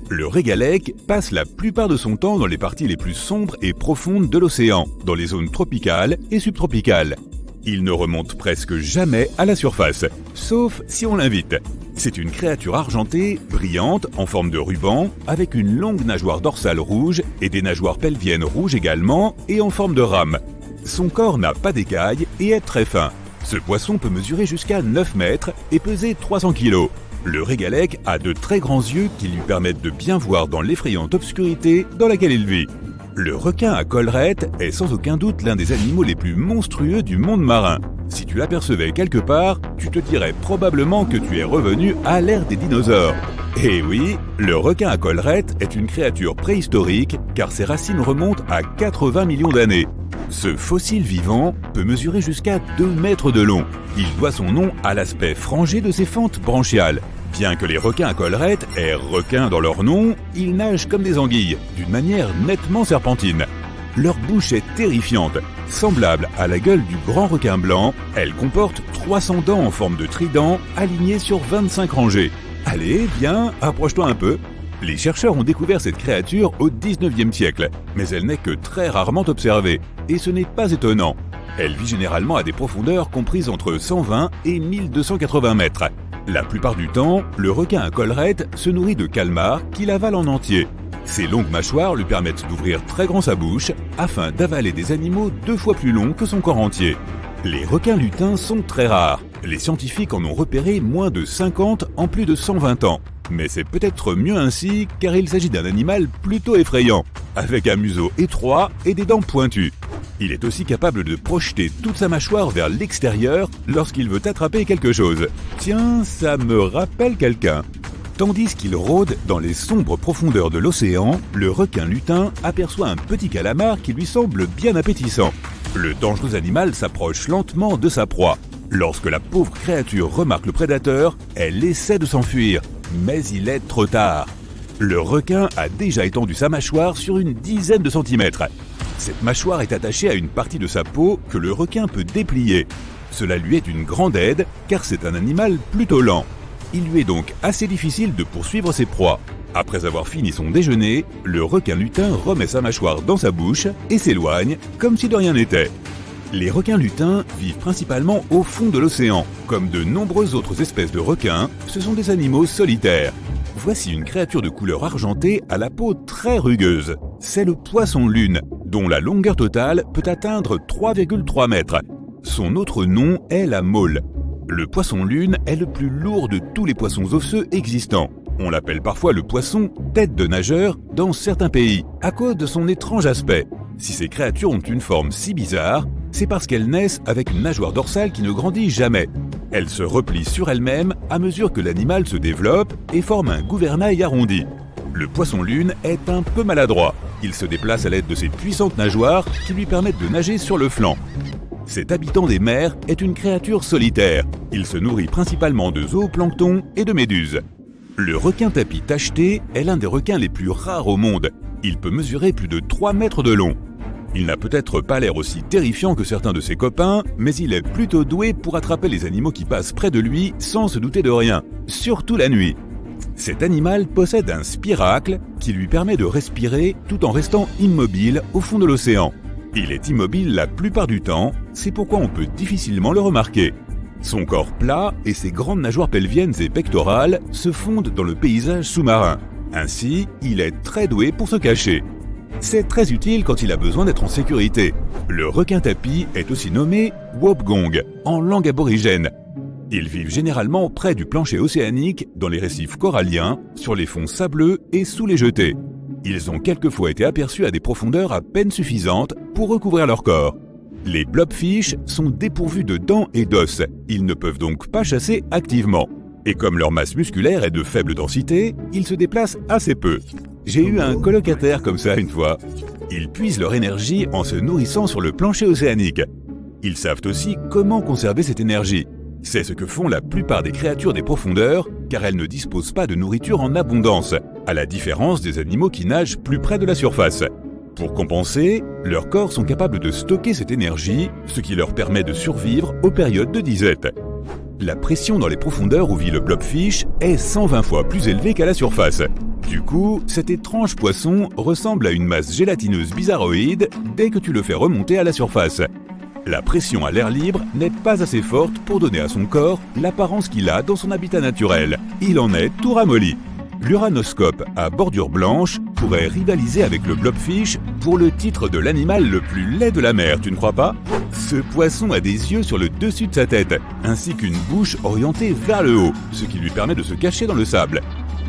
Le régalec passe la plupart de son temps dans les parties les plus sombres et profondes de l'océan, dans les zones tropicales et subtropicales. Il ne remonte presque jamais à la surface, sauf si on l'invite. C'est une créature argentée, brillante, en forme de ruban, avec une longue nageoire dorsale rouge et des nageoires pelviennes rouges également et en forme de rame. Son corps n'a pas d'écailles et est très fin. Ce poisson peut mesurer jusqu'à 9 mètres et peser 300 kg. Le régalec a de très grands yeux qui lui permettent de bien voir dans l'effrayante obscurité dans laquelle il vit. Le requin à collerette est sans aucun doute l'un des animaux les plus monstrueux du monde marin. Si tu l'apercevais quelque part, tu te dirais probablement que tu es revenu à l'ère des dinosaures. Et oui, le requin à collerette est une créature préhistorique car ses racines remontent à 80 millions d'années. Ce fossile vivant peut mesurer jusqu'à 2 mètres de long. Il doit son nom à l'aspect frangé de ses fentes branchiales. Bien que les requins à collerette aient requin dans leur nom, ils nagent comme des anguilles, d'une manière nettement serpentine. Leur bouche est terrifiante. Semblable à la gueule du grand requin blanc, elle comporte 300 dents en forme de trident alignées sur 25 rangées. Allez, viens, approche-toi un peu. Les chercheurs ont découvert cette créature au 19e siècle, mais elle n'est que très rarement observée, et ce n'est pas étonnant. Elle vit généralement à des profondeurs comprises entre 120 et 1280 mètres. La plupart du temps, le requin à collerette se nourrit de calmars qu'il avale en entier. Ses longues mâchoires lui permettent d'ouvrir très grand sa bouche afin d'avaler des animaux 2 fois plus longs que son corps entier. Les requins lutins sont très rares. Les scientifiques en ont repéré moins de 50 en plus de 120 ans. Mais c'est peut-être mieux ainsi car il s'agit d'un animal plutôt effrayant, avec un museau étroit et des dents pointues. Il est aussi capable de projeter toute sa mâchoire vers l'extérieur lorsqu'il veut attraper quelque chose. Tiens, ça me rappelle quelqu'un. Tandis qu'il rôde dans les sombres profondeurs de l'océan, le requin lutin aperçoit un petit calamar qui lui semble bien appétissant. Le dangereux animal s'approche lentement de sa proie. Lorsque la pauvre créature remarque le prédateur, elle essaie de s'enfuir, mais il est trop tard. Le requin a déjà étendu sa mâchoire sur une dizaine de centimètres. Cette mâchoire est attachée à une partie de sa peau que le requin peut déplier. Cela lui est d'une grande aide car c'est un animal plutôt lent. Il lui est donc assez difficile de poursuivre ses proies. Après avoir fini son déjeuner, le requin lutin remet sa mâchoire dans sa bouche et s'éloigne comme si de rien n'était. Les requins lutins vivent principalement au fond de l'océan. Comme de nombreuses autres espèces de requins, ce sont des animaux solitaires. Voici une créature de couleur argentée à la peau très rugueuse. C'est le poisson-lune, dont la longueur totale peut atteindre 3,3 mètres. Son autre nom est la maule. Le poisson-lune est le plus lourd de tous les poissons osseux existants. On l'appelle parfois le poisson tête de nageur dans certains pays, à cause de son étrange aspect. Si ces créatures ont une forme si bizarre, c'est parce qu'elles naissent avec une nageoire dorsale qui ne grandit jamais. Elles se replient sur elles-mêmes à mesure que l'animal se développe et forme un gouvernail arrondi. Le poisson-lune est un peu maladroit. Il se déplace à l'aide de ses puissantes nageoires qui lui permettent de nager sur le flanc. Cet habitant des mers est une créature solitaire. Il se nourrit principalement de zooplancton et de méduses. Le requin tapis tacheté est l'un des requins les plus rares au monde. Il peut mesurer plus de 3 mètres de long. Il n'a peut-être pas l'air aussi terrifiant que certains de ses copains, mais il est plutôt doué pour attraper les animaux qui passent près de lui sans se douter de rien, surtout la nuit. Cet animal possède un spiracle qui lui permet de respirer tout en restant immobile au fond de l'océan. Il est immobile la plupart du temps, c'est pourquoi on peut difficilement le remarquer. Son corps plat et ses grandes nageoires pelviennes et pectorales se fondent dans le paysage sous-marin. Ainsi, il est très doué pour se cacher. C'est très utile quand il a besoin d'être en sécurité. Le requin tapis est aussi nommé wobgong en langue aborigène. Ils vivent généralement près du plancher océanique, dans les récifs coralliens, sur les fonds sableux et sous les jetées. Ils ont quelquefois été aperçus à des profondeurs à peine suffisantes pour recouvrir leur corps. Les blobfish sont dépourvus de dents et d'os. Ils ne peuvent donc pas chasser activement. Et comme leur masse musculaire est de faible densité, ils se déplacent assez peu. J'ai eu un colocataire comme ça une fois. Ils puisent leur énergie en se nourrissant sur le plancher océanique. Ils savent aussi comment conserver cette énergie. C'est ce que font la plupart des créatures des profondeurs, car elles ne disposent pas de nourriture en abondance, à la différence des animaux qui nagent plus près de la surface. Pour compenser, leurs corps sont capables de stocker cette énergie, ce qui leur permet de survivre aux périodes de disette. La pression dans les profondeurs où vit le blobfish est 120 fois plus élevée qu'à la surface. Du coup, cet étrange poisson ressemble à une masse gélatineuse bizarroïde dès que tu le fais remonter à la surface. La pression à l'air libre n'est pas assez forte pour donner à son corps l'apparence qu'il a dans son habitat naturel. Il en est tout ramolli. L'uranoscope à bordure blanche pourrait rivaliser avec le blobfish pour le titre de l'animal le plus laid de la mer, tu ne crois pas? Ce poisson a des yeux sur le dessus de sa tête, ainsi qu'une bouche orientée vers le haut, ce qui lui permet de se cacher dans le sable.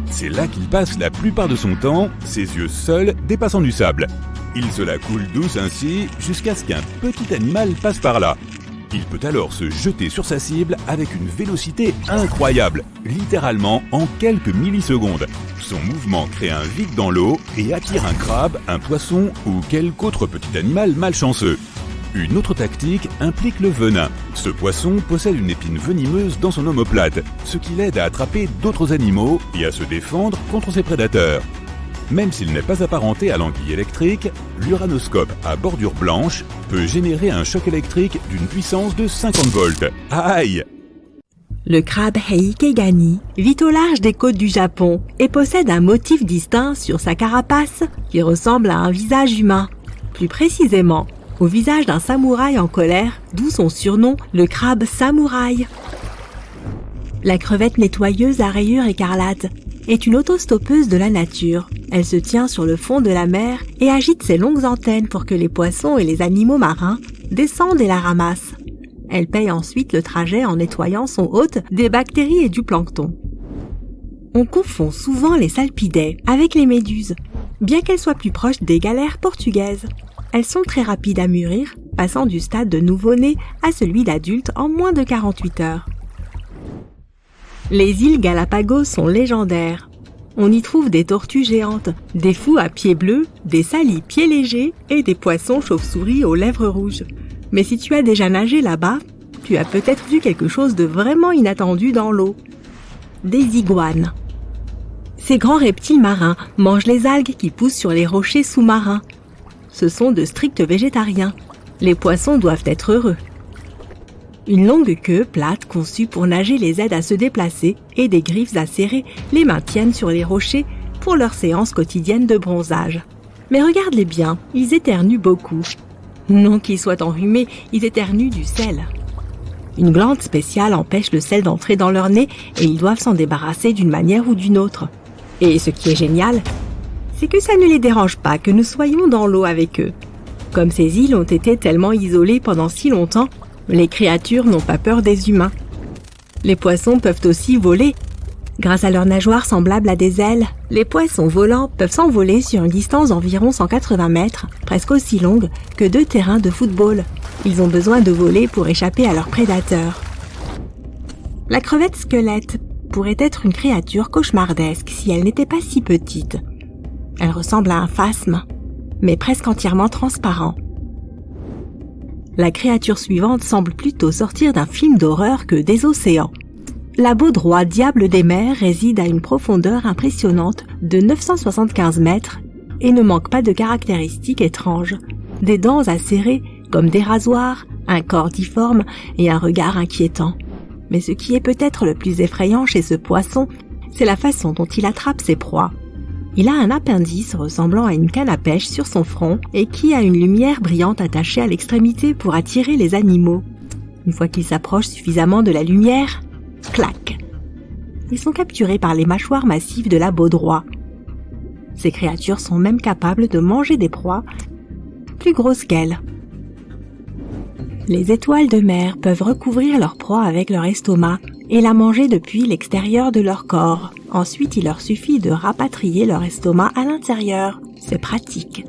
C'est là qu'il passe la plupart de son temps, ses yeux seuls dépassant du sable. Il se la coule douce ainsi jusqu'à ce qu'un petit animal passe par là. Il peut alors se jeter sur sa cible avec une vélocité incroyable, littéralement en quelques millisecondes. Son mouvement crée un vide dans l'eau et attire un crabe, un poisson ou quelque autre petit animal malchanceux. Une autre tactique implique le venin. Ce poisson possède une épine venimeuse dans son omoplate, ce qui l'aide à attraper d'autres animaux et à se défendre contre ses prédateurs. Même s'il n'est pas apparenté à l'anguille électrique, l'uranoscope à bordure blanche peut générer un choc électrique d'une puissance de 50 volts. Aïe! Le crabe Heikegani vit au large des côtes du Japon et possède un motif distinct sur sa carapace qui ressemble à un visage humain. Plus précisément, au visage d'un samouraï en colère, d'où son surnom, le crabe samouraï. La crevette nettoyeuse à rayures écarlates est une autostoppeuse de la nature. Elle se tient sur le fond de la mer et agite ses longues antennes pour que les poissons et les animaux marins descendent et la ramassent. Elle paye ensuite le trajet en nettoyant son hôte des bactéries et du plancton. On confond souvent les salpidés avec les méduses, bien qu'elles soient plus proches des galères portugaises. Elles sont très rapides à mûrir, passant du stade de nouveau-né à celui d'adulte en moins de 48 heures. Les îles Galapagos sont légendaires. On y trouve des tortues géantes, des fous à pieds bleus, des salis pieds légers et des poissons chauves-souris aux lèvres rouges. Mais si tu as déjà nagé là-bas, tu as peut-être vu quelque chose de vraiment inattendu dans l'eau. Des iguanes. Ces grands reptiles marins mangent les algues qui poussent sur les rochers sous-marins. Ce sont de stricts végétariens. Les poissons doivent être heureux. Une longue queue plate conçue pour nager les aide à se déplacer et des griffes acérées les maintiennent sur les rochers pour leur séance quotidienne de bronzage. Mais regarde-les bien, ils éternuent beaucoup. Non qu'ils soient enrhumés, ils éternuent du sel. Une glande spéciale empêche le sel d'entrer dans leur nez et ils doivent s'en débarrasser d'une manière ou d'une autre. Et ce qui est génial, c'est que ça ne les dérange pas que nous soyons dans l'eau avec eux. Comme ces îles ont été tellement isolées pendant si longtemps, les créatures n'ont pas peur des humains. Les poissons peuvent aussi voler. Grâce à leurs nageoires semblables à des ailes, les poissons volants peuvent s'envoler sur une distance d'environ 180 mètres, presque aussi longue que 2 terrains de football. Ils ont besoin de voler pour échapper à leurs prédateurs. La crevette squelette pourrait être une créature cauchemardesque si elle n'était pas si petite. Elle ressemble à un phasme, mais presque entièrement transparent. La créature suivante semble plutôt sortir d'un film d'horreur que des océans. La baudroie diable des mers réside à une profondeur impressionnante de 975 mètres et ne manque pas de caractéristiques étranges. Des dents acérées comme des rasoirs, un corps difforme et un regard inquiétant. Mais ce qui est peut-être le plus effrayant chez ce poisson, c'est la façon dont il attrape ses proies. Il a un appendice ressemblant à une canne à pêche sur son front et qui a une lumière brillante attachée à l'extrémité pour attirer les animaux. Une fois qu'il s'approche suffisamment de la lumière, clac! Ils sont capturés par les mâchoires massives de la baudroie. Ces créatures sont même capables de manger des proies plus grosses qu'elles. Les étoiles de mer peuvent recouvrir leur proie avec leur estomac et la manger depuis l'extérieur de leur corps. Ensuite, il leur suffit de rapatrier leur estomac à l'intérieur. C'est pratique.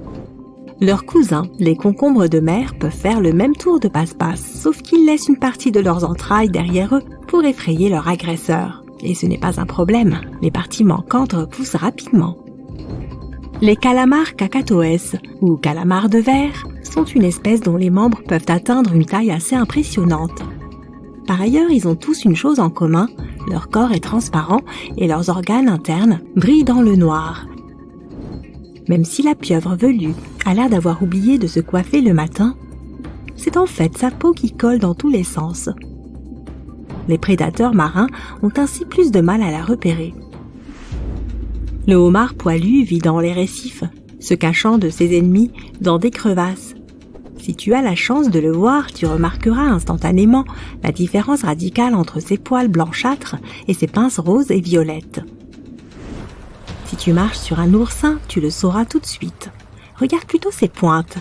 Leurs cousins, les concombres de mer, peuvent faire le même tour de passe-passe, sauf qu'ils laissent une partie de leurs entrailles derrière eux pour effrayer leur agresseur. Et ce n'est pas un problème, les parties manquantes repoussent rapidement. Les calamars cacatoès, ou calamars de verre, sont une espèce dont les membres peuvent atteindre une taille assez impressionnante. Par ailleurs, ils ont tous une chose en commun, leur corps est transparent et leurs organes internes brillent dans le noir. Même si la pieuvre velue a l'air d'avoir oublié de se coiffer le matin, c'est en fait sa peau qui colle dans tous les sens. Les prédateurs marins ont ainsi plus de mal à la repérer. Le homard poilu vit dans les récifs, se cachant de ses ennemis dans des crevasses. Si tu as la chance de le voir, tu remarqueras instantanément la différence radicale entre ses poils blanchâtres et ses pinces roses et violettes. Si tu marches sur un oursin, tu le sauras tout de suite. Regarde plutôt ses pointes.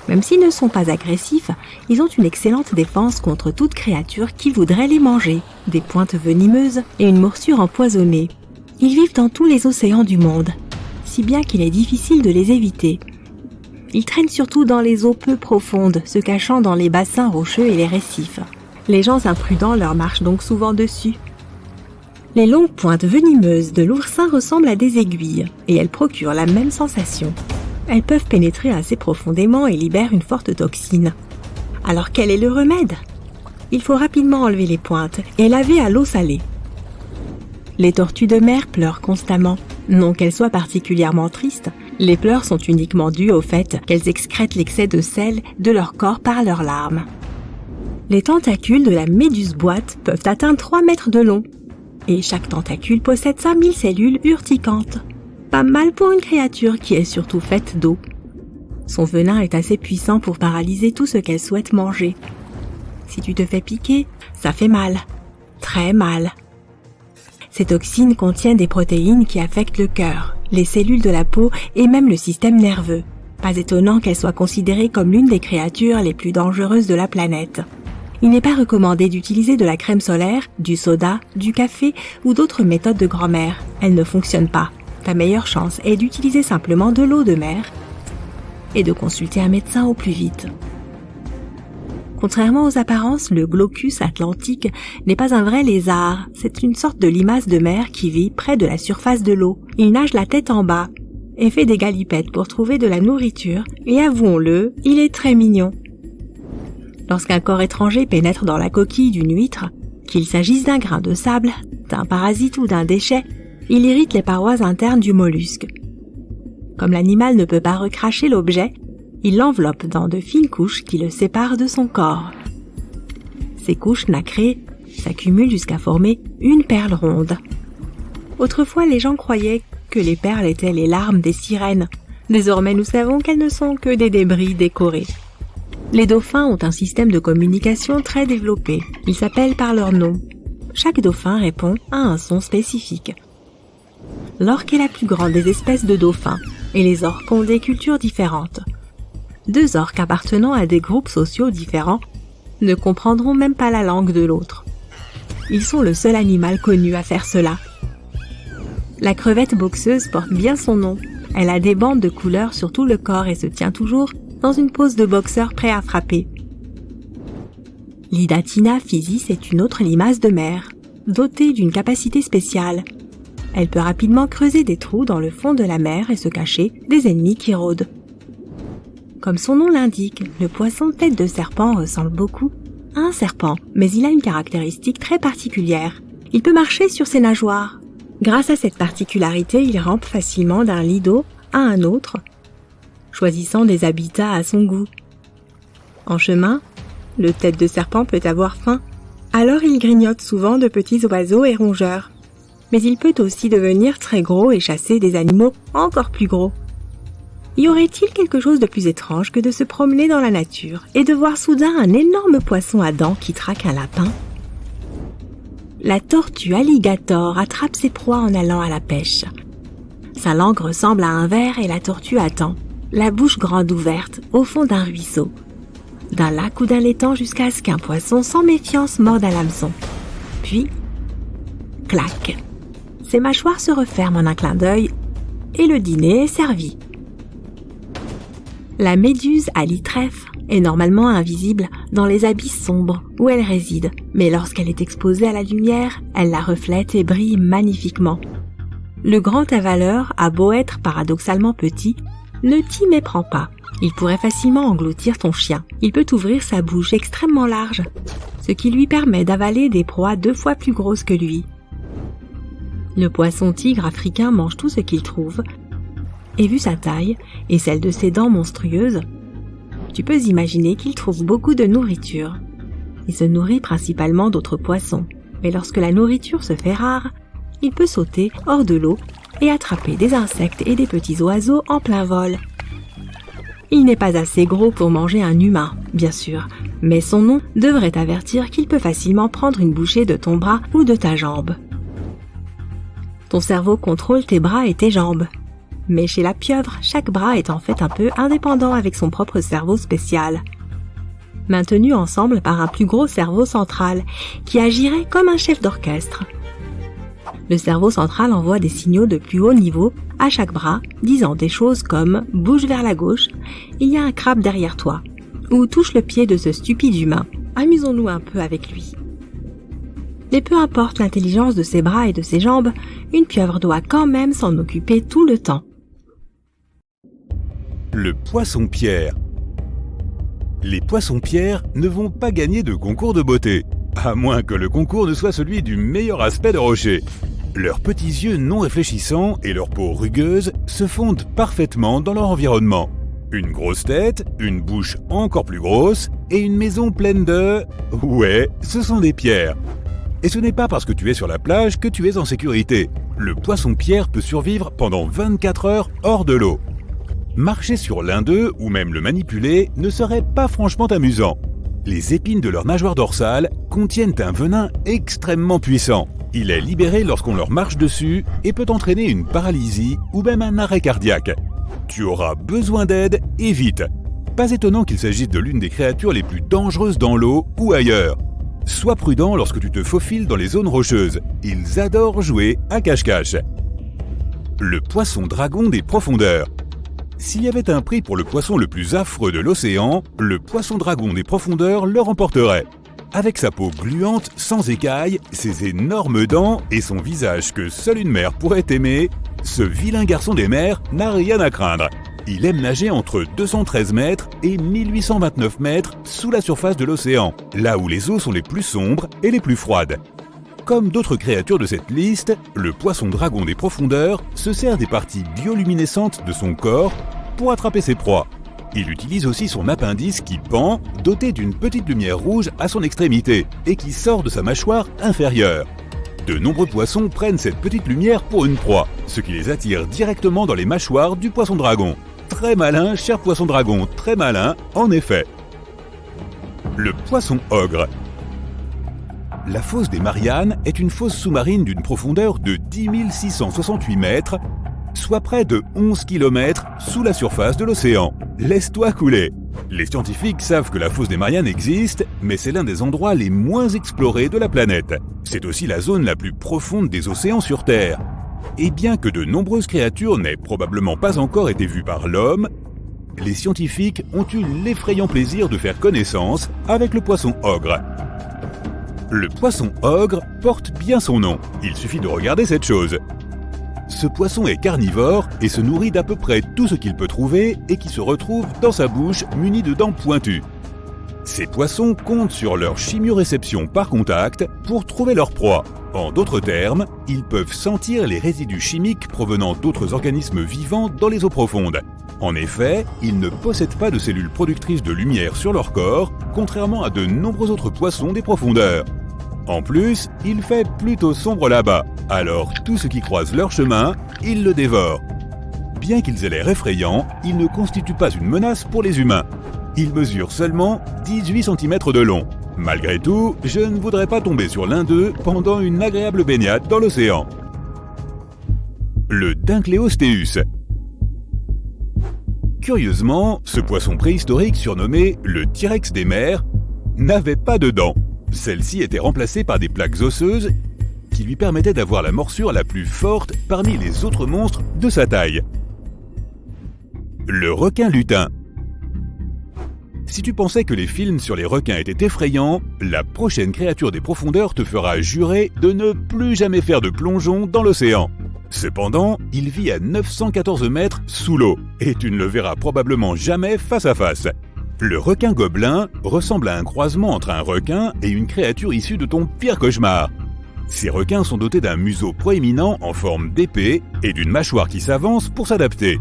Même s'ils ne sont pas agressifs, ils ont une excellente défense contre toute créature qui voudrait les manger, des pointes venimeuses et une morsure empoisonnée. Ils vivent dans tous les océans du monde, si bien qu'il est difficile de les éviter. Ils traînent surtout dans les eaux peu profondes, se cachant dans les bassins rocheux et les récifs. Les gens imprudents leur marchent donc souvent dessus. Les longues pointes venimeuses de l'oursin ressemblent à des aiguilles, et elles procurent la même sensation. Elles peuvent pénétrer assez profondément et libèrent une forte toxine. Alors quel est le remède? Il faut rapidement enlever les pointes et laver à l'eau salée. Les tortues de mer pleurent constamment. Non qu'elles soient particulièrement tristes, les pleurs sont uniquement dues au fait qu'elles excrètent l'excès de sel de leur corps par leurs larmes. Les tentacules de la méduse boîte peuvent atteindre 3 mètres de long. Et chaque tentacule possède 5000 cellules urticantes. Pas mal pour une créature qui est surtout faite d'eau. Son venin est assez puissant pour paralyser tout ce qu'elle souhaite manger. Si tu te fais piquer, ça fait mal. Très mal. Ces toxines contiennent des protéines qui affectent le cœur, les cellules de la peau et même le système nerveux. Pas étonnant qu'elles soient considérées comme l'une des créatures les plus dangereuses de la planète. Il n'est pas recommandé d'utiliser de la crème solaire, du soda, du café ou d'autres méthodes de grand-mère. Elles ne fonctionnent pas. Ta meilleure chance est d'utiliser simplement de l'eau de mer. et de consulter un médecin au plus vite. Contrairement aux apparences, le glaucus atlantique n'est pas un vrai lézard, c'est une sorte de limace de mer qui vit près de la surface de l'eau. Il nage la tête en bas et fait des galipettes pour trouver de la nourriture, et avouons-le, il est très mignon. Lorsqu'un corps étranger pénètre dans la coquille d'une huître, qu'il s'agisse d'un grain de sable, d'un parasite ou d'un déchet, il irrite les parois internes du mollusque. Comme l'animal ne peut pas recracher l'objet, il l'enveloppe dans de fines couches qui le séparent de son corps. Ces couches nacrées s'accumulent jusqu'à former une perle ronde. Autrefois, les gens croyaient que les perles étaient les larmes des sirènes. Désormais, nous savons qu'elles ne sont que des débris décorés. Les dauphins ont un système de communication très développé. Ils s'appellent par leur nom. Chaque dauphin répond à un son spécifique. L'orque est la plus grande des espèces de dauphins, et les orques ont des cultures différentes. Deux orques appartenant à des groupes sociaux différents ne comprendront même pas la langue de l'autre. Ils sont le seul animal connu à faire cela. La crevette boxeuse porte bien son nom. Elle a des bandes de couleur sur tout le corps et se tient toujours dans une pose de boxeur prêt à frapper. L'Hydatina physis est une autre limace de mer, dotée d'une capacité spéciale. Elle peut rapidement creuser des trous dans le fond de la mer et se cacher des ennemis qui rôdent. Comme son nom l'indique, le poisson tête de serpent ressemble beaucoup à un serpent, mais il a une caractéristique très particulière. Il peut marcher sur ses nageoires. Grâce à cette particularité, il rampe facilement d'un lit d'eau à un autre, choisissant des habitats à son goût. En chemin, le tête de serpent peut avoir faim, alors il grignote souvent de petits oiseaux et rongeurs. Mais il peut aussi devenir très gros et chasser des animaux encore plus gros. Y aurait-il quelque chose de plus étrange que de se promener dans la nature et de voir soudain un énorme poisson à dents qui traque un lapin? La tortue alligator attrape ses proies en allant à la pêche. Sa langue ressemble à un ver et la tortue attend, la bouche grande ouverte, au fond d'un ruisseau, d'un lac ou d'un étang jusqu'à ce qu'un poisson sans méfiance morde à l'hameçon. Puis, clac! Ses mâchoires se referment en un clin d'œil et le dîner est servi. La méduse à lit trèfle est normalement invisible dans les abysses sombres où elle réside, mais lorsqu'elle est exposée à la lumière, elle la reflète et brille magnifiquement. Le grand avaleur a beau être paradoxalement petit, ne t'y méprends pas. Il pourrait facilement engloutir ton chien. Il peut ouvrir sa bouche extrêmement large, ce qui lui permet d'avaler des proies 2 fois plus grosses que lui. Le poisson tigre africain mange tout ce qu'il trouve, et vu sa taille et celle de ses dents monstrueuses, tu peux imaginer qu'il trouve beaucoup de nourriture. Il se nourrit principalement d'autres poissons, mais lorsque la nourriture se fait rare, il peut sauter hors de l'eau et attraper des insectes et des petits oiseaux en plein vol. Il n'est pas assez gros pour manger un humain, bien sûr, mais son nom devrait t'avertir qu'il peut facilement prendre une bouchée de ton bras ou de ta jambe. Ton cerveau contrôle tes bras et tes jambes. Mais chez la pieuvre, chaque bras est en fait un peu indépendant avec son propre cerveau spécial, maintenu ensemble par un plus gros cerveau central qui agirait comme un chef d'orchestre. Le cerveau central envoie des signaux de plus haut niveau à chaque bras, disant des choses comme « bouge vers la gauche, il y a un crabe derrière toi » ou « touche le pied de ce stupide humain, amusons-nous un peu avec lui ». Mais peu importe l'intelligence de ses bras et de ses jambes, une pieuvre doit quand même s'en occuper tout le temps. Le poisson-pierre. Les poissons-pierres ne vont pas gagner de concours de beauté, à moins que le concours ne soit celui du meilleur aspect de rocher. Leurs petits yeux non réfléchissants et leur peau rugueuse se fondent parfaitement dans leur environnement. Une grosse tête, une bouche encore plus grosse et une maison pleine de... Ouais, ce sont des pierres. Et ce n'est pas parce que tu es sur la plage que tu es en sécurité. Le poisson-pierre peut survivre pendant 24 heures hors de l'eau. Marcher sur l'un d'eux ou même le manipuler ne serait pas franchement amusant. Les épines de leur nageoire dorsale contiennent un venin extrêmement puissant. Il est libéré lorsqu'on leur marche dessus et peut entraîner une paralysie ou même un arrêt cardiaque. Tu auras besoin d'aide et vite. Pas étonnant qu'il s'agisse de l'une des créatures les plus dangereuses dans l'eau ou ailleurs. Sois prudent lorsque tu te faufiles dans les zones rocheuses. Ils adorent jouer à cache-cache. Le poisson dragon des profondeurs. S'il y avait un prix pour le poisson le plus affreux de l'océan, le poisson-dragon des profondeurs le remporterait. Avec sa peau gluante, sans écailles, ses énormes dents et son visage que seule une mère pourrait aimer, ce vilain garçon des mers n'a rien à craindre. Il aime nager entre 213 mètres et 1829 mètres sous la surface de l'océan, là où les eaux sont les plus sombres et les plus froides. Comme d'autres créatures de cette liste, le poisson-dragon des profondeurs se sert des parties bioluminescentes de son corps pour attraper ses proies. Il utilise aussi son appendice qui pend, doté d'une petite lumière rouge à son extrémité et qui sort de sa mâchoire inférieure. De nombreux poissons prennent cette petite lumière pour une proie, ce qui les attire directement dans les mâchoires du poisson-dragon. Très malin, cher poisson-dragon, très malin, en effet. Le poisson-ogre. La fosse des Mariannes est une fosse sous-marine d'une profondeur de 10 668 mètres, soit près de 11 km sous la surface de l'océan. Laisse-toi couler. Les scientifiques savent que la fosse des Mariannes existe, mais c'est l'un des endroits les moins explorés de la planète. C'est aussi la zone la plus profonde des océans sur Terre. Et bien que de nombreuses créatures n'aient probablement pas encore été vues par l'homme, les scientifiques ont eu l'effrayant plaisir de faire connaissance avec le poisson-ogre. Le poisson-ogre porte bien son nom, il suffit de regarder cette chose. Ce poisson est carnivore et se nourrit d'à peu près tout ce qu'il peut trouver et qui se retrouve dans sa bouche muni de dents pointues. Ces poissons comptent sur leur chimioréception par contact pour trouver leur proie. En d'autres termes, ils peuvent sentir les résidus chimiques provenant d'autres organismes vivants dans les eaux profondes. En effet, ils ne possèdent pas de cellules productrices de lumière sur leur corps, contrairement à de nombreux autres poissons des profondeurs. En plus, il fait plutôt sombre là-bas, alors tout ce qui croise leur chemin, ils le dévorent. Bien qu'ils aient l'air effrayants, ils ne constituent pas une menace pour les humains. Ils mesurent seulement 18 cm de long. Malgré tout, je ne voudrais pas tomber sur l'un d'eux pendant une agréable baignade dans l'océan. Le Dincleostéus. Curieusement, ce poisson préhistorique surnommé le T-Rex des mers n'avait pas de dents. Celles-ci étaient remplacées par des plaques osseuses qui lui permettaient d'avoir la morsure la plus forte parmi les autres monstres de sa taille. Le requin lutin. Si tu pensais que les films sur les requins étaient effrayants, la prochaine créature des profondeurs te fera jurer de ne plus jamais faire de plongeon dans l'océan. Cependant, il vit à 914 mètres sous l'eau, et tu ne le verras probablement jamais face à face. Le requin gobelin ressemble à un croisement entre un requin et une créature issue de ton pire cauchemar. Ces requins sont dotés d'un museau proéminent en forme d'épée et d'une mâchoire qui s'avance pour s'adapter.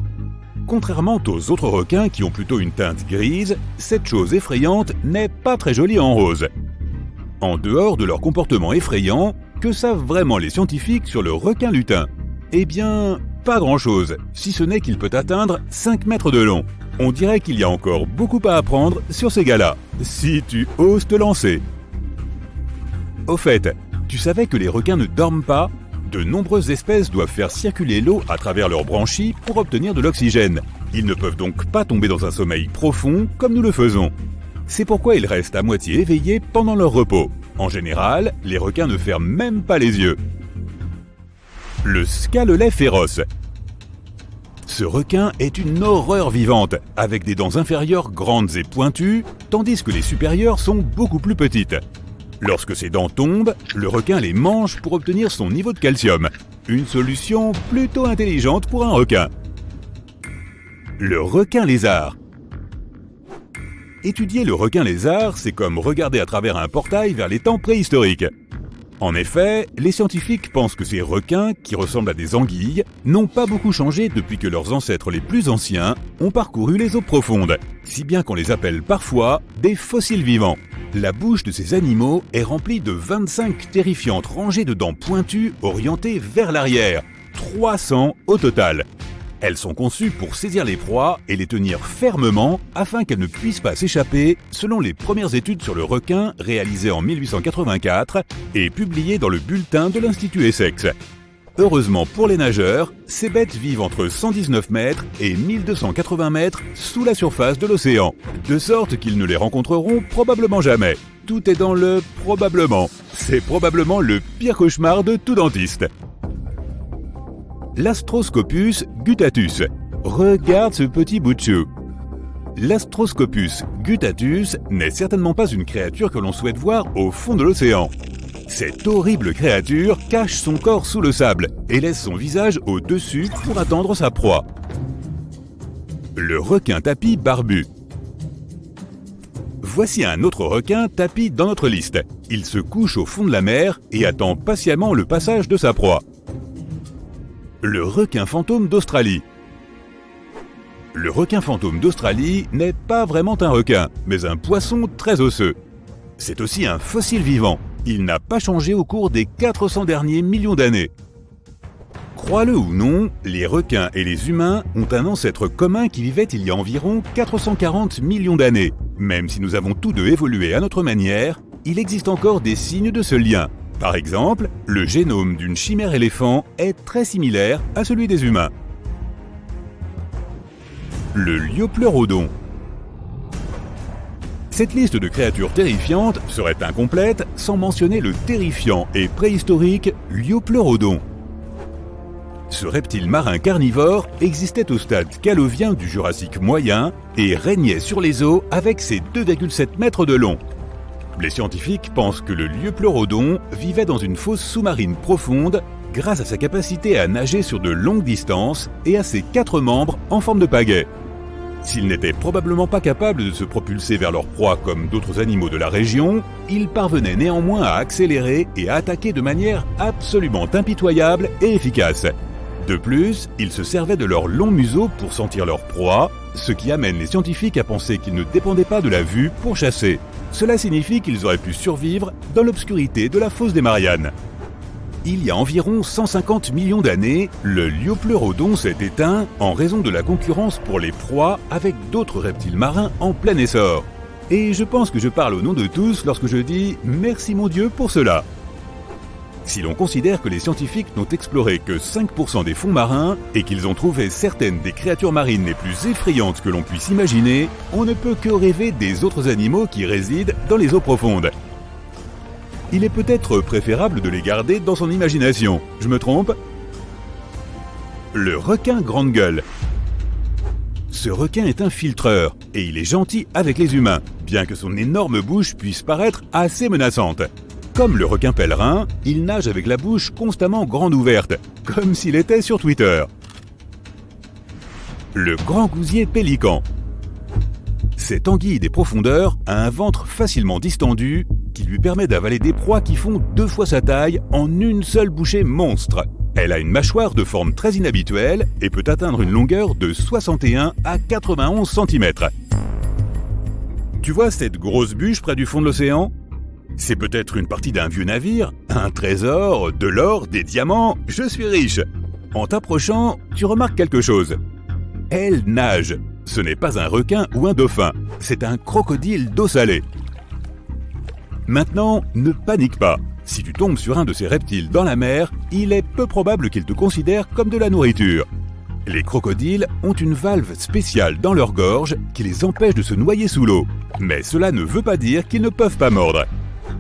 Contrairement aux autres requins qui ont plutôt une teinte grise, cette chose effrayante n'est pas très jolie en rose. En dehors de leur comportement effrayant, que savent vraiment les scientifiques sur le requin lutin ? Eh bien, pas grand-chose, si ce n'est qu'il peut atteindre 5 mètres de long. On dirait qu'il y a encore beaucoup à apprendre sur ces gars-là, si tu oses te lancer. Au fait, tu savais que les requins ne dorment pas ? De nombreuses espèces doivent faire circuler l'eau à travers leurs branchies pour obtenir de l'oxygène. Ils ne peuvent donc pas tomber dans un sommeil profond comme nous le faisons. C'est pourquoi ils restent à moitié éveillés pendant leur repos. En général, les requins ne ferment même pas les yeux. Le scalolet féroce. Ce requin est une horreur vivante, avec des dents inférieures grandes et pointues, tandis que les supérieures sont beaucoup plus petites. Lorsque ses dents tombent, le requin les mange pour obtenir son niveau de calcium. Une solution plutôt intelligente pour un requin. Le requin lézard. Étudier le requin lézard, c'est comme regarder à travers un portail vers les temps préhistoriques. En effet, les scientifiques pensent que ces requins, qui ressemblent à des anguilles, n'ont pas beaucoup changé depuis que leurs ancêtres les plus anciens ont parcouru les eaux profondes, si bien qu'on les appelle parfois des fossiles vivants. La bouche de ces animaux est remplie de 25 terrifiantes rangées de dents pointues orientées vers l'arrière, 300 au total. Elles sont conçues pour saisir les proies et les tenir fermement afin qu'elles ne puissent pas s'échapper, selon les premières études sur le requin réalisées en 1884 et publiées dans le bulletin de l'Institut Essex. Heureusement pour les nageurs, ces bêtes vivent entre 119 mètres et 1280 mètres sous la surface de l'océan, de sorte qu'ils ne les rencontreront probablement jamais. Tout est dans le « probablement ». C'est probablement le pire cauchemar de tout dentiste. L'Astroscopus guttatus. Regarde ce petit bout de chou. L'Astroscopus guttatus n'est certainement pas une créature que l'on souhaite voir au fond de l'océan. Cette horrible créature cache son corps sous le sable et laisse son visage au-dessus pour attendre sa proie. Le requin tapis barbu. Voici un autre requin tapis dans notre liste. Il se couche au fond de la mer et attend patiemment le passage de sa proie. Le requin fantôme d'Australie. Le requin fantôme d'Australie n'est pas vraiment un requin, mais un poisson très osseux. C'est aussi un fossile vivant. Il n'a pas changé au cours des 400 derniers millions d'années. Crois-le ou non, les requins et les humains ont un ancêtre commun qui vivait il y a environ 440 millions d'années. Même si nous avons tous deux évolué à notre manière, il existe encore des signes de ce lien. Par exemple, le génome d'une chimère éléphant est très similaire à celui des humains. Le liopleurodon. Cette liste de créatures terrifiantes serait incomplète sans mentionner le terrifiant et préhistorique liopleurodon. Ce reptile marin carnivore existait au stade calovien du Jurassique moyen et régnait sur les eaux avec ses 2,7 mètres de long. Les scientifiques pensent que le liopleurodon vivait dans une fosse sous-marine profonde grâce à sa capacité à nager sur de longues distances et à ses 4 membres en forme de pagaie. S'ils n'étaient probablement pas capables de se propulser vers leur proie comme d'autres animaux de la région, ils parvenaient néanmoins à accélérer et à attaquer de manière absolument impitoyable et efficace. De plus, ils se servaient de leur long museau pour sentir leur proie, ce qui amène les scientifiques à penser qu'ils ne dépendaient pas de la vue pour chasser. Cela signifie qu'ils auraient pu survivre dans l'obscurité de la fosse des Mariannes. Il y a environ 150 millions d'années, le liopleurodon s'est éteint en raison de la concurrence pour les proies avec d'autres reptiles marins en plein essor. Et je pense que je parle au nom de tous lorsque je dis « merci mon Dieu pour cela ». Si l'on considère que les scientifiques n'ont exploré que 5% des fonds marins et qu'ils ont trouvé certaines des créatures marines les plus effrayantes que l'on puisse imaginer, on ne peut que rêver des autres animaux qui résident dans les eaux profondes. Il est peut-être préférable de les garder dans son imagination. Je me trompe ? Le requin grande gueule. Ce requin est un filtreur et il est gentil avec les humains, bien que son énorme bouche puisse paraître assez menaçante. Comme le requin pèlerin, il nage avec la bouche constamment grande ouverte, comme s'il était sur Twitter. Le grand gousier pélican. Cette anguille des profondeurs a un ventre facilement distendu qui lui permet d'avaler des proies qui font 2 fois sa taille en une seule bouchée monstre. Elle a une mâchoire de forme très inhabituelle et peut atteindre une longueur de 61 à 91 cm. Tu vois cette grosse bûche près du fond de l'océan ? C'est peut-être une partie d'un vieux navire, un trésor, de l'or, des diamants, je suis riche. En t'approchant, tu remarques quelque chose. Elle nage. Ce n'est pas un requin ou un dauphin, c'est un crocodile d'eau salée. Maintenant, ne panique pas. Si tu tombes sur un de ces reptiles dans la mer, il est peu probable qu'ils te considèrent comme de la nourriture. Les crocodiles ont une valve spéciale dans leur gorge qui les empêche de se noyer sous l'eau. Mais cela ne veut pas dire qu'ils ne peuvent pas mordre.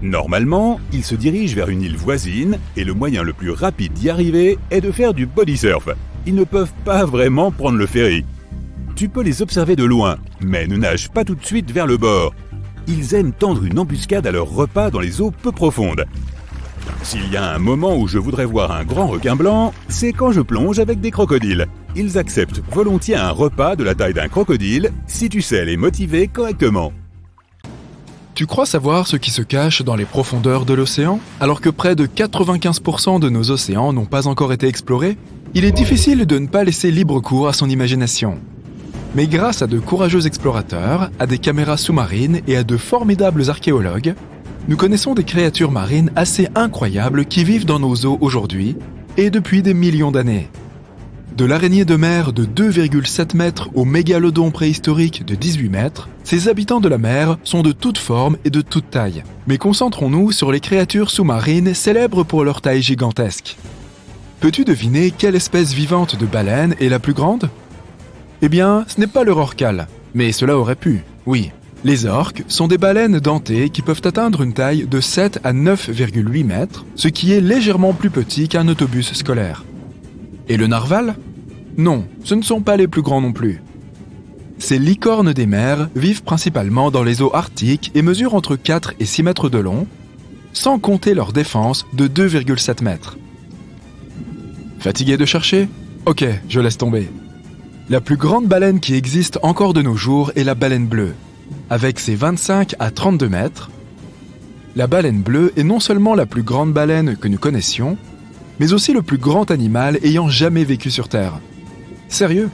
Normalement, ils se dirigent vers une île voisine et le moyen le plus rapide d'y arriver est de faire du body surf. Ils ne peuvent pas vraiment prendre le ferry. Tu peux les observer de loin, mais ne nage pas tout de suite vers le bord. Ils aiment tendre une embuscade à leur repas dans les eaux peu profondes. S'il y a un moment où je voudrais voir un grand requin blanc, c'est quand je plonge avec des crocodiles. Ils acceptent volontiers un repas de la taille d'un crocodile si tu sais les motiver correctement. Tu crois savoir ce qui se cache dans les profondeurs de l'océan ? Alors que près de 95% de nos océans n'ont pas encore été explorés, il est difficile de ne pas laisser libre cours à son imagination. Mais grâce à de courageux explorateurs, à des caméras sous-marines et à de formidables archéologues, nous connaissons des créatures marines assez incroyables qui vivent dans nos eaux aujourd'hui et depuis des millions d'années. De l'araignée de mer de 2,7 mètres au mégalodon préhistorique de 18 mètres, ces habitants de la mer sont de toutes formes et de toutes tailles. Mais concentrons-nous sur les créatures sous-marines célèbres pour leur taille gigantesque. Peux-tu deviner quelle espèce vivante de baleine est la plus grande ? Eh bien, ce n'est pas le rorqual, mais cela aurait pu, oui. Les orques sont des baleines dentées qui peuvent atteindre une taille de 7 à 9,8 mètres, ce qui est légèrement plus petit qu'un autobus scolaire. Et le narwal ? Non, ce ne sont pas les plus grands non plus. Ces licornes des mers vivent principalement dans les eaux arctiques et mesurent entre 4 et 6 mètres de long, sans compter leur défense de 2,7 mètres. Fatigué de chercher ? Ok, je laisse tomber. La plus grande baleine qui existe encore de nos jours est la baleine bleue. Avec ses 25 à 32 mètres, la baleine bleue est non seulement la plus grande baleine que nous connaissions, mais aussi le plus grand animal ayant jamais vécu sur Terre. Sérieux ?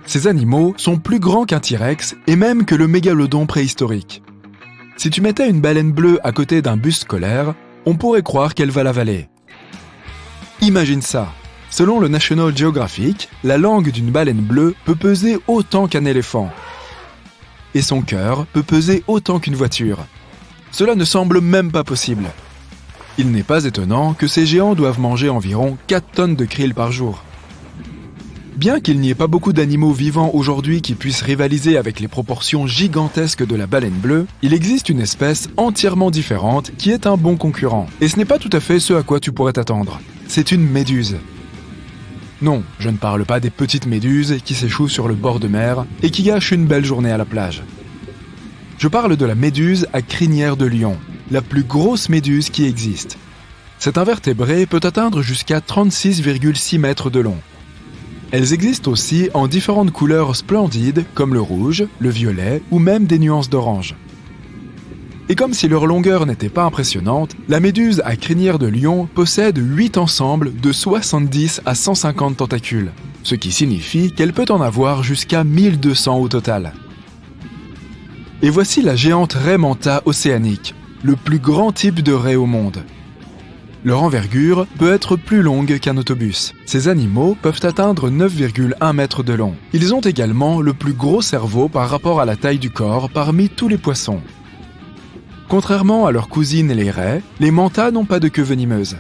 Ces animaux sont plus grands qu'un T-Rex et même que le mégalodon préhistorique. Si tu mettais une baleine bleue à côté d'un bus scolaire, on pourrait croire qu'elle va l'avaler. Imagine ça. Selon le National Geographic, la langue d'une baleine bleue peut peser autant qu'un éléphant. Et son cœur peut peser autant qu'une voiture. Cela ne semble même pas possible. Il n'est pas étonnant que ces géants doivent manger environ 4 tonnes de krill par jour. Bien qu'il n'y ait pas beaucoup d'animaux vivants aujourd'hui qui puissent rivaliser avec les proportions gigantesques de la baleine bleue, il existe une espèce entièrement différente qui est un bon concurrent. Et ce n'est pas tout à fait ce à quoi tu pourrais t'attendre. C'est une méduse. Non, je ne parle pas des petites méduses qui s'échouent sur le bord de mer et qui gâchent une belle journée à la plage. Je parle de la méduse à crinière de lion, la plus grosse méduse qui existe. Cet invertébré peut atteindre jusqu'à 36,6 mètres de long. Elles existent aussi en différentes couleurs splendides comme le rouge, le violet ou même des nuances d'orange. Et comme si leur longueur n'était pas impressionnante, la méduse à crinière de lion possède 8 ensembles de 70 à 150 tentacules, ce qui signifie qu'elle peut en avoir jusqu'à 1200 au total. Et voici la géante raie manta océanique, le plus grand type de raie au monde. Leur envergure peut être plus longue qu'un autobus. Ces animaux peuvent atteindre 9,1 mètres de long. Ils ont également le plus gros cerveau par rapport à la taille du corps parmi tous les poissons. Contrairement à leurs cousines les raies, les mantas n'ont pas de queue venimeuse.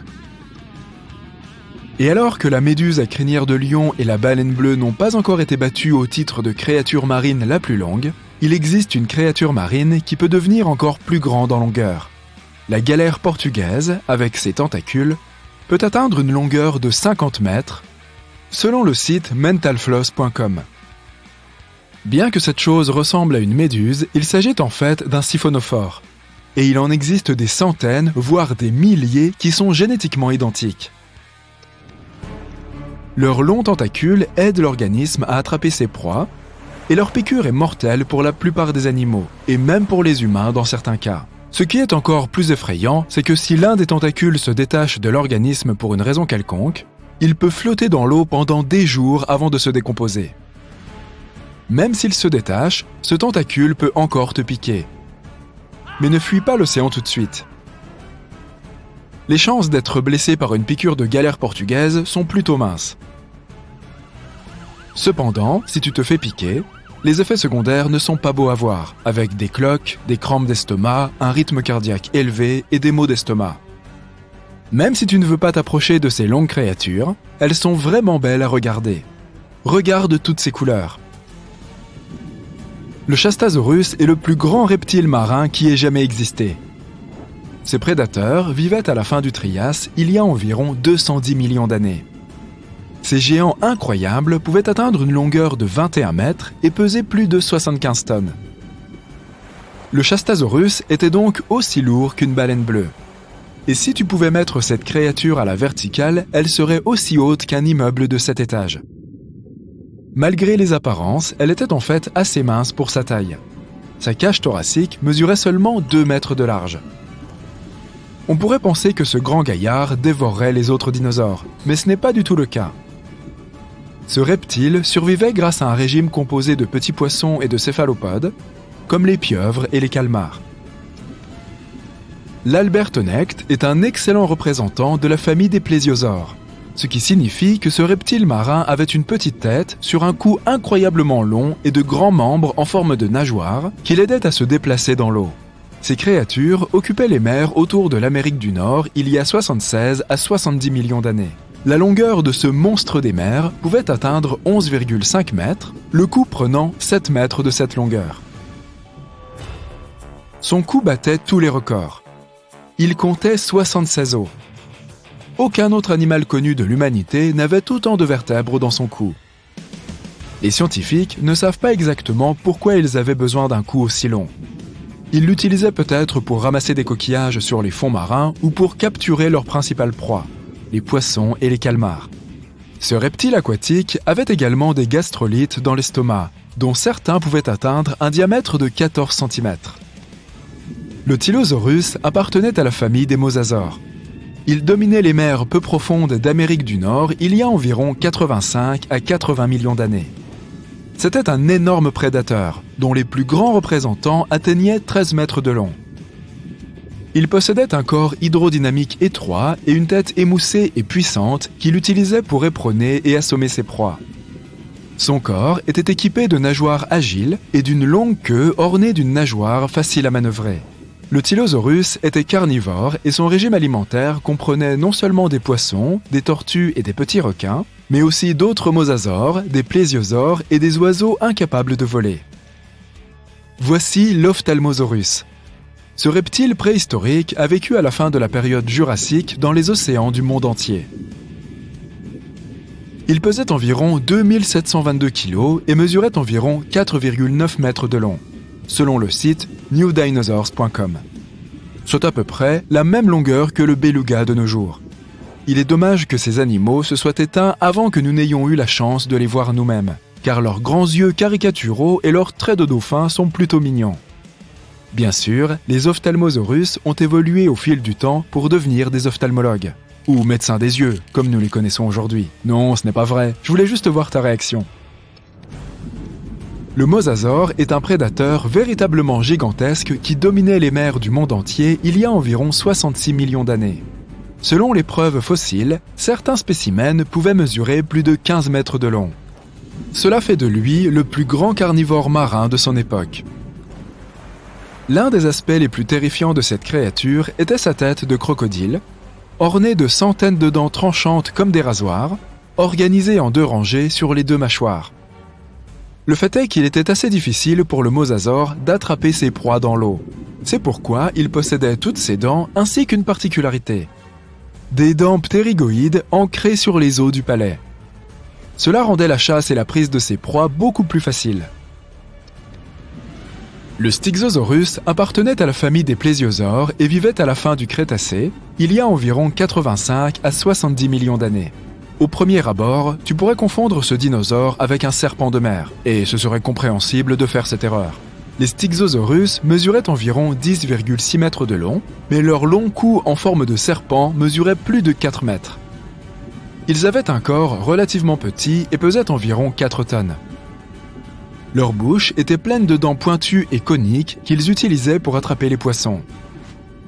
Et alors que la méduse à crinière de lion et la baleine bleue n'ont pas encore été battues au titre de créature marine la plus longue, il existe une créature marine qui peut devenir encore plus grande en longueur. La galère portugaise, avec ses tentacules, peut atteindre une longueur de 50 mètres, selon le site mentalfloss.com. Bien que cette chose ressemble à une méduse, il s'agit en fait d'un siphonophore. Et il en existe des centaines, voire des milliers, qui sont génétiquement identiques. Leurs longs tentacules aident l'organisme à attraper ses proies, et leur piqûre est mortelle pour la plupart des animaux, et même pour les humains dans certains cas. Ce qui est encore plus effrayant, c'est que si l'un des tentacules se détache de l'organisme pour une raison quelconque, il peut flotter dans l'eau pendant des jours avant de se décomposer. Même s'il se détache, ce tentacule peut encore te piquer. Mais ne fuis pas l'océan tout de suite. Les chances d'être blessé par une piqûre de galère portugaise sont plutôt minces. Cependant, si tu te fais piquer, les effets secondaires ne sont pas beaux à voir, avec des cloques, des crampes d'estomac, un rythme cardiaque élevé et des maux d'estomac. Même si tu ne veux pas t'approcher de ces longues créatures, elles sont vraiment belles à regarder. Regarde toutes ces couleurs. Le Chastasaurus est le plus grand reptile marin qui ait jamais existé. Ces prédateurs vivaient à la fin du Trias il y a environ 210 millions d'années. Ces géants incroyables pouvaient atteindre une longueur de 21 mètres et peser plus de 75 tonnes. Le Chastasaurus était donc aussi lourd qu'une baleine bleue. Et si tu pouvais mettre cette créature à la verticale, elle serait aussi haute qu'un immeuble de 7 étages. Malgré les apparences, elle était en fait assez mince pour sa taille. Sa cage thoracique mesurait seulement 2 mètres de large. On pourrait penser que ce grand gaillard dévorerait les autres dinosaures, mais ce n'est pas du tout le cas. Ce reptile survivait grâce à un régime composé de petits poissons et de céphalopodes, comme les pieuvres et les calmars. L'Albertonecte est un excellent représentant de la famille des plésiosaures, ce qui signifie que ce reptile marin avait une petite tête sur un cou incroyablement long et de grands membres en forme de nageoire qui l'aidaient à se déplacer dans l'eau. Ces créatures occupaient les mers autour de l'Amérique du Nord il y a 76 à 70 millions d'années. La longueur de ce monstre des mers pouvait atteindre 11,5 mètres, le cou prenant 7 mètres de cette longueur. Son cou battait tous les records. Il comptait 76 os. Aucun autre animal connu de l'humanité n'avait autant de vertèbres dans son cou. Les scientifiques ne savent pas exactement pourquoi ils avaient besoin d'un cou aussi long. Ils l'utilisaient peut-être pour ramasser des coquillages sur les fonds marins ou pour capturer leur principale proie, les poissons et les calmars. Ce reptile aquatique avait également des gastrolites dans l'estomac, dont certains pouvaient atteindre un diamètre de 14 cm. Le Tylosaurus appartenait à la famille des mosasaures. Il dominait les mers peu profondes d'Amérique du Nord il y a environ 85 à 80 millions d'années. C'était un énorme prédateur, dont les plus grands représentants atteignaient 13 mètres de long. Il possédait un corps hydrodynamique étroit et une tête émoussée et puissante qu'il utilisait pour éperonner et assommer ses proies. Son corps était équipé de nageoires agiles et d'une longue queue ornée d'une nageoire facile à manœuvrer. Le Tylosaurus était carnivore et son régime alimentaire comprenait non seulement des poissons, des tortues et des petits requins, mais aussi d'autres mosasaures, des plésiosaures et des oiseaux incapables de voler. Voici l'Ophtalmosaurus. Ce reptile préhistorique a vécu à la fin de la période jurassique dans les océans du monde entier. Il pesait environ 2722 kg et mesurait environ 4,9 mètres de long, selon le site newdinosaurs.com. C'est à peu près la même longueur que le beluga de nos jours. Il est dommage que ces animaux se soient éteints avant que nous n'ayons eu la chance de les voir nous-mêmes, car leurs grands yeux caricaturaux et leurs traits de dauphin sont plutôt mignons. Bien sûr, les Ophtalmosaurus ont évolué au fil du temps pour devenir des ophtalmologues, ou médecins des yeux, comme nous les connaissons aujourd'hui. Non, ce n'est pas vrai, je voulais juste voir ta réaction. Le mosasaure est un prédateur véritablement gigantesque qui dominait les mers du monde entier il y a environ 66 millions d'années. Selon les preuves fossiles, certains spécimens pouvaient mesurer plus de 15 mètres de long. Cela fait de lui le plus grand carnivore marin de son époque. L'un des aspects les plus terrifiants de cette créature était sa tête de crocodile, ornée de centaines de dents tranchantes comme des rasoirs, organisées en 2 rangées sur les 2 mâchoires. Le fait est qu'il était assez difficile pour le mosasaure d'attraper ses proies dans l'eau. C'est pourquoi il possédait toutes ses dents ainsi qu'une particularité. Des dents ptérygoïdes ancrées sur les os du palais. Cela rendait la chasse et la prise de ses proies beaucoup plus faciles. Le Styxosaurus appartenait à la famille des plésiosaures et vivait à la fin du Crétacé, il y a environ 85 à 70 millions d'années. Au premier abord, tu pourrais confondre ce dinosaure avec un serpent de mer, et ce serait compréhensible de faire cette erreur. Les Styxosaurus mesuraient environ 10,6 mètres de long, mais leur long cou en forme de serpent mesurait plus de 4 mètres. Ils avaient un corps relativement petit et pesaient environ 4 tonnes. Leur bouche était pleine de dents pointues et coniques qu'ils utilisaient pour attraper les poissons.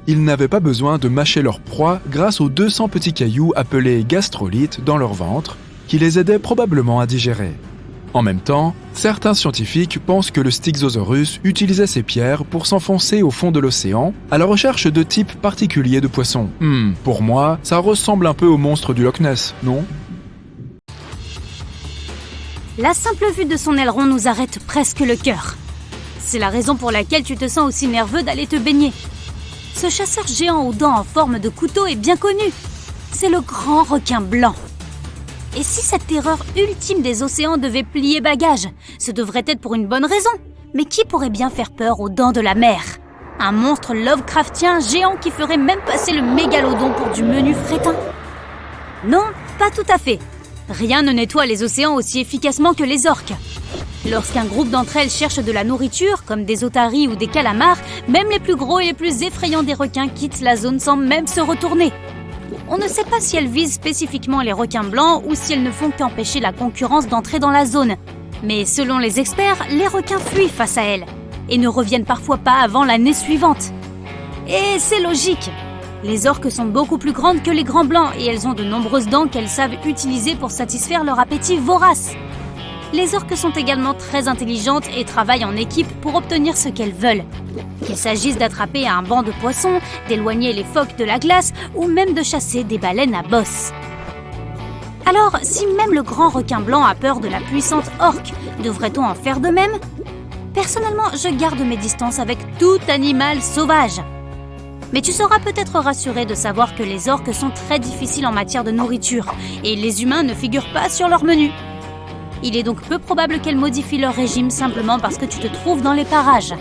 Ils n'avaient pas besoin de mâcher leur proie grâce aux 200 petits cailloux appelés gastrolites dans leur ventre, qui les aidaient probablement à digérer. En même temps, certains scientifiques pensent que le Styxosaurus utilisait ces pierres pour s'enfoncer au fond de l'océan à la recherche de types particuliers de poissons. Pour moi, ça ressemble un peu au monstre du Loch Ness, non ? La simple vue de son aileron nous arrête presque le cœur. C'est la raison pour laquelle tu te sens aussi nerveux d'aller te baigner. Ce chasseur géant aux dents en forme de couteau est bien connu. C'est le grand requin blanc. Et si cette terreur ultime des océans devait plier bagage, ce devrait être pour une bonne raison. Mais qui pourrait bien faire peur aux dents de la mer ? Un monstre Lovecraftien géant qui ferait même passer le mégalodon pour du menu frétin ? Non, pas tout à fait. Rien ne nettoie les océans aussi efficacement que les orques. Lorsqu'un groupe d'entre elles cherche de la nourriture, comme des otaries ou des calamars, même les plus gros et les plus effrayants des requins quittent la zone sans même se retourner. On ne sait pas si elles visent spécifiquement les requins blancs ou si elles ne font qu'empêcher la concurrence d'entrer dans la zone. Mais selon les experts, les requins fuient face à elles et ne reviennent parfois pas avant l'année suivante. Et c'est logique. Les orques sont beaucoup plus grandes que les grands blancs et elles ont de nombreuses dents qu'elles savent utiliser pour satisfaire leur appétit vorace. Les orques sont également très intelligentes et travaillent en équipe pour obtenir ce qu'elles veulent. Qu'il s'agisse d'attraper un banc de poissons, d'éloigner les phoques de la glace ou même de chasser des baleines à bosse. Alors, si même le grand requin blanc a peur de la puissante orque, devrait-on en faire de même ? Personnellement, je garde mes distances avec tout animal sauvage. Mais tu seras peut-être rassuré de savoir que les orques sont très difficiles en matière de nourriture et les humains ne figurent pas sur leur menu. Il est donc peu probable qu'elles modifient leur régime simplement parce que tu te trouves dans les parages.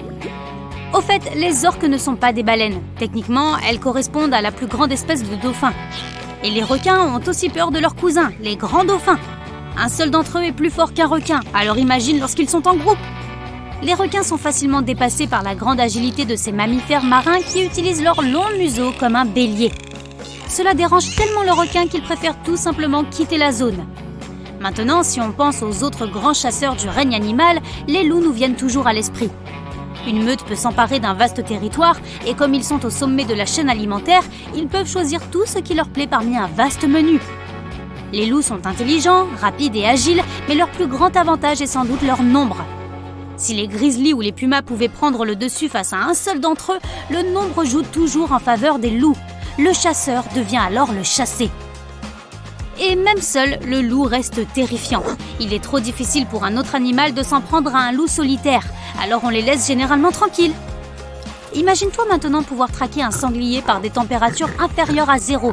Au fait, les orques ne sont pas des baleines. Techniquement, elles correspondent à la plus grande espèce de dauphins. Et les requins ont aussi peur de leurs cousins, les grands dauphins. Un seul d'entre eux est plus fort qu'un requin, alors imagine lorsqu'ils sont en groupe. Les requins sont facilement dépassés par la grande agilité de ces mammifères marins qui utilisent leur long museau comme un bélier. Cela dérange tellement le requin qu'il préfère tout simplement quitter la zone. Maintenant, si on pense aux autres grands chasseurs du règne animal, les loups nous viennent toujours à l'esprit. Une meute peut s'emparer d'un vaste territoire et comme ils sont au sommet de la chaîne alimentaire, ils peuvent choisir tout ce qui leur plaît parmi un vaste menu. Les loups sont intelligents, rapides et agiles, mais leur plus grand avantage est sans doute leur nombre. Si les grizzlies ou les pumas pouvaient prendre le dessus face à un seul d'entre eux, le nombre joue toujours en faveur des loups. Le chasseur devient alors le chassé. Et même seul, le loup reste terrifiant. Il est trop difficile pour un autre animal de s'en prendre à un loup solitaire, alors on les laisse généralement tranquilles. Imagine-toi maintenant pouvoir traquer un sanglier par des températures inférieures à 0,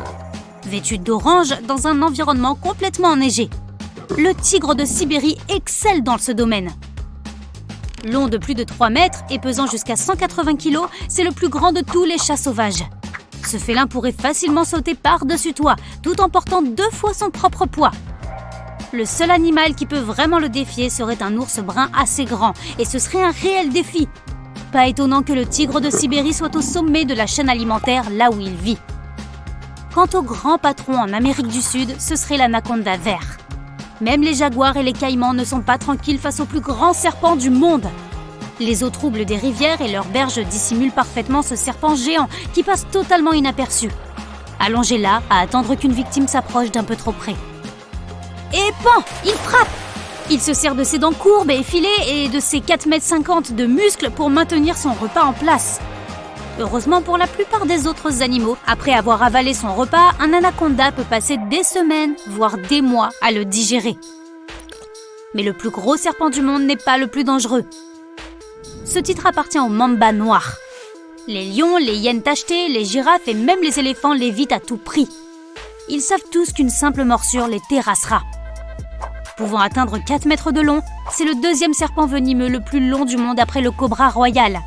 vêtu d'orange dans un environnement complètement enneigé. Le tigre de Sibérie excelle dans ce domaine. Long de plus de 3 mètres et pesant jusqu'à 180 kg, c'est le plus grand de tous les chats sauvages. Ce félin pourrait facilement sauter par-dessus toi, tout en portant 2 fois son propre poids. Le seul animal qui peut vraiment le défier serait un ours brun assez grand, et ce serait un réel défi. Pas étonnant que le tigre de Sibérie soit au sommet de la chaîne alimentaire, là où il vit. Quant au grand patron en Amérique du Sud, ce serait l'anaconda vert. Même les jaguars et les caïmans ne sont pas tranquilles face au plus grand serpent du monde. Les eaux troubles des rivières et leurs berges dissimulent parfaitement ce serpent géant qui passe totalement inaperçu. Allongé là, à attendre qu'une victime s'approche d'un peu trop près. Et pan, il frappe! Il se sert de ses dents courbes et effilées et de ses 4,50 m de muscles pour maintenir son repas en place. Heureusement pour la plupart des autres animaux, après avoir avalé son repas, un anaconda peut passer des semaines, voire des mois à le digérer. Mais le plus gros serpent du monde n'est pas le plus dangereux. Ce titre appartient aux mambas noirs. Les lions, les hyènes tachetées, les girafes et même les éléphants l'évitent à tout prix. Ils savent tous qu'une simple morsure les terrassera. Pouvant atteindre 4 mètres de long, c'est le 2e serpent venimeux le plus long du monde après le cobra royal.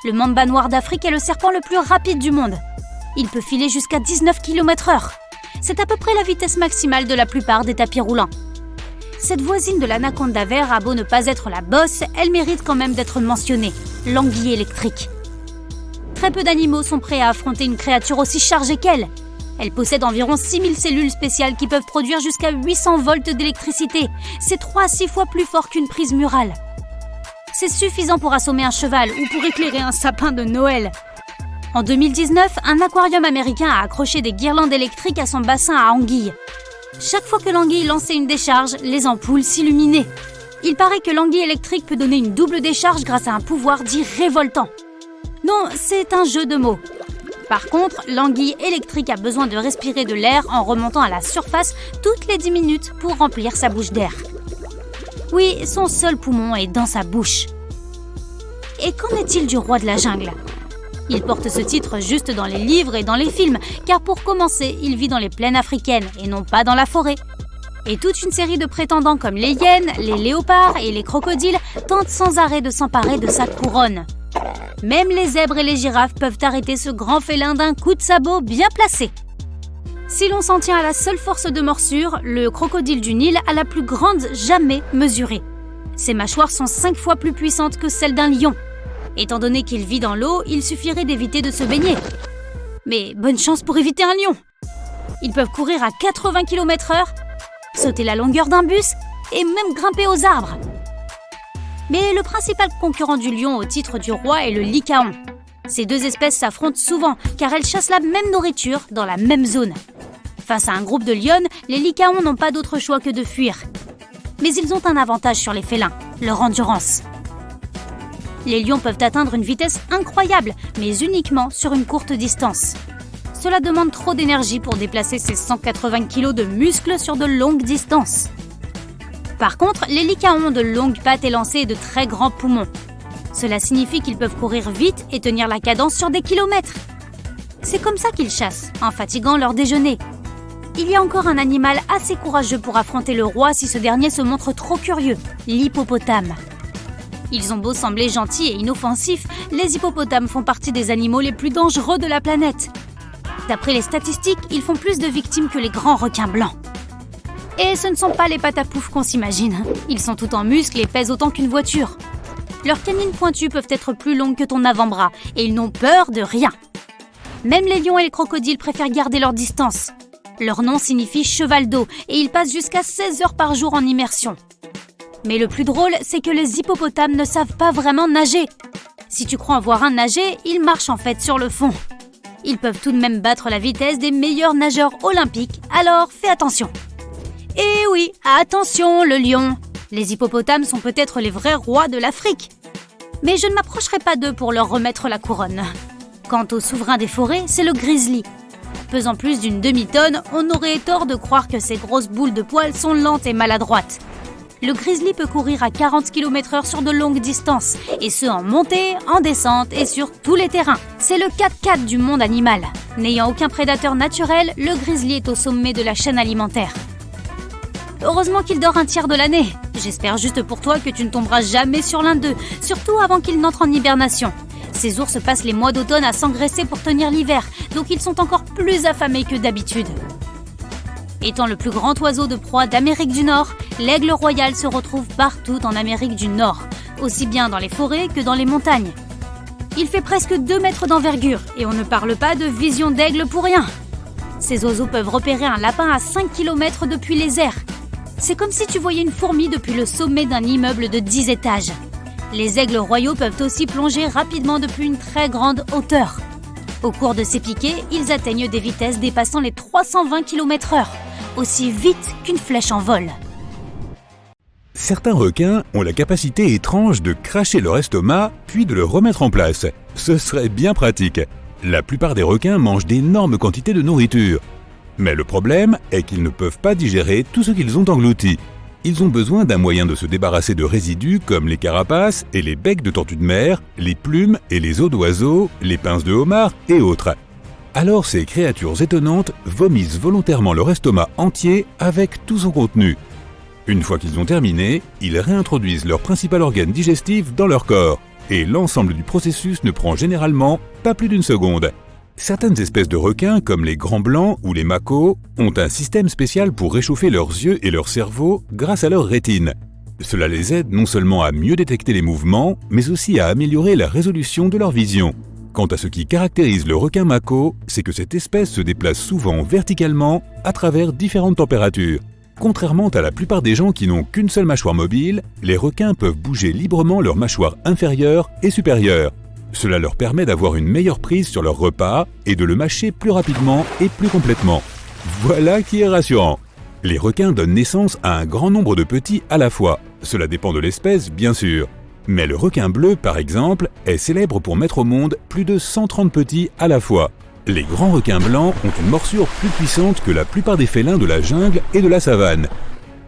Le mamba noir d'Afrique est le serpent le plus rapide du monde. Il peut filer jusqu'à 19 km/h. C'est à peu près la vitesse maximale de la plupart des tapis roulants. Cette voisine de l'anaconda vert a beau ne pas être la bosse, elle mérite quand même d'être mentionnée, l'anguille électrique. Très peu d'animaux sont prêts à affronter une créature aussi chargée qu'elle. Elle possède environ 6000 cellules spéciales qui peuvent produire jusqu'à 800 volts d'électricité. C'est 3 à 6 fois plus fort qu'une prise murale. C'est suffisant pour assommer un cheval ou pour éclairer un sapin de Noël. En 2019, un aquarium américain a accroché des guirlandes électriques à son bassin à anguilles. Chaque fois que l'anguille lançait une décharge, les ampoules s'illuminaient. Il paraît que l'anguille électrique peut donner une double décharge grâce à un pouvoir dit révoltant. Non, c'est un jeu de mots. Par contre, l'anguille électrique a besoin de respirer de l'air en remontant à la surface toutes les 10 minutes pour remplir sa bouche d'air. Oui, son seul poumon est dans sa bouche. Et qu'en est-il du roi de la jungle ? Il porte ce titre juste dans les livres et dans les films, car pour commencer, il vit dans les plaines africaines et non pas dans la forêt. Et toute une série de prétendants comme les hyènes, les léopards et les crocodiles tentent sans arrêt de s'emparer de sa couronne. Même les zèbres et les girafes peuvent arrêter ce grand félin d'un coup de sabot bien placé. Si l'on s'en tient à la seule force de morsure, le crocodile du Nil a la plus grande jamais mesurée. Ses mâchoires sont 5 fois plus puissantes que celles d'un lion. Étant donné qu'il vit dans l'eau, il suffirait d'éviter de se baigner. Mais bonne chance pour éviter un lion. Ils peuvent courir à 80 km/h, sauter la longueur d'un bus et même grimper aux arbres. Mais le principal concurrent du lion au titre du roi est le lycaon. Ces 2 espèces s'affrontent souvent car elles chassent la même nourriture dans la même zone. Face à un groupe de lionnes, les lycaons n'ont pas d'autre choix que de fuir. Mais ils ont un avantage sur les félins, leur endurance. Les lions peuvent atteindre une vitesse incroyable, mais uniquement sur une courte distance. Cela demande trop d'énergie pour déplacer ces 180 kg de muscles sur de longues distances. Par contre, les lycaons ont de longues pattes élancées et de très grands poumons. Cela signifie qu'ils peuvent courir vite et tenir la cadence sur des kilomètres. C'est comme ça qu'ils chassent, en fatiguant leur déjeuner. Il y a encore un animal assez courageux pour affronter le roi si ce dernier se montre trop curieux, l'hippopotame. Ils ont beau sembler gentils et inoffensifs, les hippopotames font partie des animaux les plus dangereux de la planète. D'après les statistiques, ils font plus de victimes que les grands requins blancs. Et ce ne sont pas les patapoufs qu'on s'imagine. Ils sont tout en muscles et pèsent autant qu'une voiture. Leurs canines pointues peuvent être plus longues que ton avant-bras et ils n'ont peur de rien. Même les lions et les crocodiles préfèrent garder leur distance. Leur nom signifie cheval d'eau et ils passent jusqu'à 16 heures par jour en immersion. Mais le plus drôle, c'est que les hippopotames ne savent pas vraiment nager. Si tu crois en voir un nager, ils marchent en fait sur le fond. Ils peuvent tout de même battre la vitesse des meilleurs nageurs olympiques, alors fais attention. Et oui, attention le lion. Les hippopotames sont peut-être les vrais rois de l'Afrique. Mais je ne m'approcherai pas d'eux pour leur remettre la couronne. Quant au souverain des forêts, c'est le grizzly. Pesant plus d'une demi-tonne, on aurait tort de croire que ces grosses boules de poils sont lentes et maladroites. Le grizzly peut courir à 40 km/h sur de longues distances, et ce en montée, en descente et sur tous les terrains. C'est le 4x4 du monde animal. N'ayant aucun prédateur naturel, le grizzly est au sommet de la chaîne alimentaire. Heureusement qu'il dort un tiers de l'année. J'espère juste pour toi que tu ne tomberas jamais sur l'un d'eux, surtout avant qu'il n'entre en hibernation. Ces ours passent les mois d'automne à s'engraisser pour tenir l'hiver, donc ils sont encore plus affamés que d'habitude. Étant le plus grand oiseau de proie d'Amérique du Nord, l'aigle royal se retrouve partout en Amérique du Nord, aussi bien dans les forêts que dans les montagnes. Il fait presque 2 mètres d'envergure et on ne parle pas de vision d'aigle pour rien. Ces oiseaux peuvent repérer un lapin à 5 km depuis les airs. C'est comme si tu voyais une fourmi depuis le sommet d'un immeuble de 10 étages. Les aigles royaux peuvent aussi plonger rapidement depuis une très grande hauteur. Au cours de ces piquets, ils atteignent des vitesses dépassant les 320 km/h, aussi vite qu'une flèche en vol. Certains requins ont la capacité étrange de cracher leur estomac puis de le remettre en place. Ce serait bien pratique. La plupart des requins mangent d'énormes quantités de nourriture. Mais le problème est qu'ils ne peuvent pas digérer tout ce qu'ils ont englouti. Ils ont besoin d'un moyen de se débarrasser de résidus comme les carapaces et les becs de tortues de mer, les plumes et les os d'oiseaux, les pinces de homard et autres. Alors ces créatures étonnantes vomissent volontairement leur estomac entier avec tout son contenu. Une fois qu'ils ont terminé, ils réintroduisent leur principal organe digestif dans leur corps. Et l'ensemble du processus ne prend généralement pas plus d'une seconde. Certaines espèces de requins, comme les grands blancs ou les macos, ont un système spécial pour réchauffer leurs yeux et leur cerveau grâce à leur rétine. Cela les aide non seulement à mieux détecter les mouvements, mais aussi à améliorer la résolution de leur vision. Quant à ce qui caractérise le requin mako, c'est que cette espèce se déplace souvent verticalement à travers différentes températures. Contrairement à la plupart des gens qui n'ont qu'une seule mâchoire mobile, les requins peuvent bouger librement leur mâchoire inférieure et supérieure. Cela leur permet d'avoir une meilleure prise sur leur repas et de le mâcher plus rapidement et plus complètement. Voilà qui est rassurant. Les requins donnent naissance à un grand nombre de petits à la fois. Cela dépend de l'espèce, bien sûr. Mais le requin bleu, par exemple, est célèbre pour mettre au monde plus de 130 petits à la fois. Les grands requins blancs ont une morsure plus puissante que la plupart des félins de la jungle et de la savane.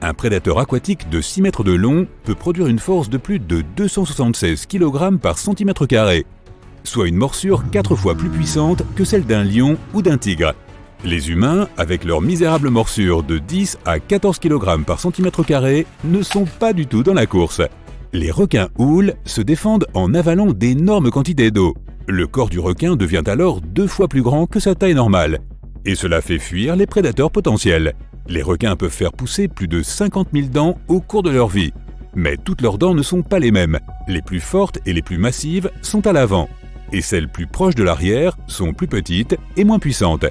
Un prédateur aquatique de 6 mètres de long peut produire une force de plus de 276 kg par cm², soit une morsure 4 fois plus puissante que celle d'un lion ou d'un tigre. Les humains, avec leur misérable morsure de 10 à 14 kg par cm², ne sont pas du tout dans la course. Les requins houles se défendent en avalant d'énormes quantités d'eau. Le corps du requin devient alors 2 fois plus grand que sa taille normale. Et cela fait fuir les prédateurs potentiels. Les requins peuvent faire pousser plus de 50 000 dents au cours de leur vie. Mais toutes leurs dents ne sont pas les mêmes. Les plus fortes et les plus massives sont à l'avant. Et celles plus proches de l'arrière sont plus petites et moins puissantes.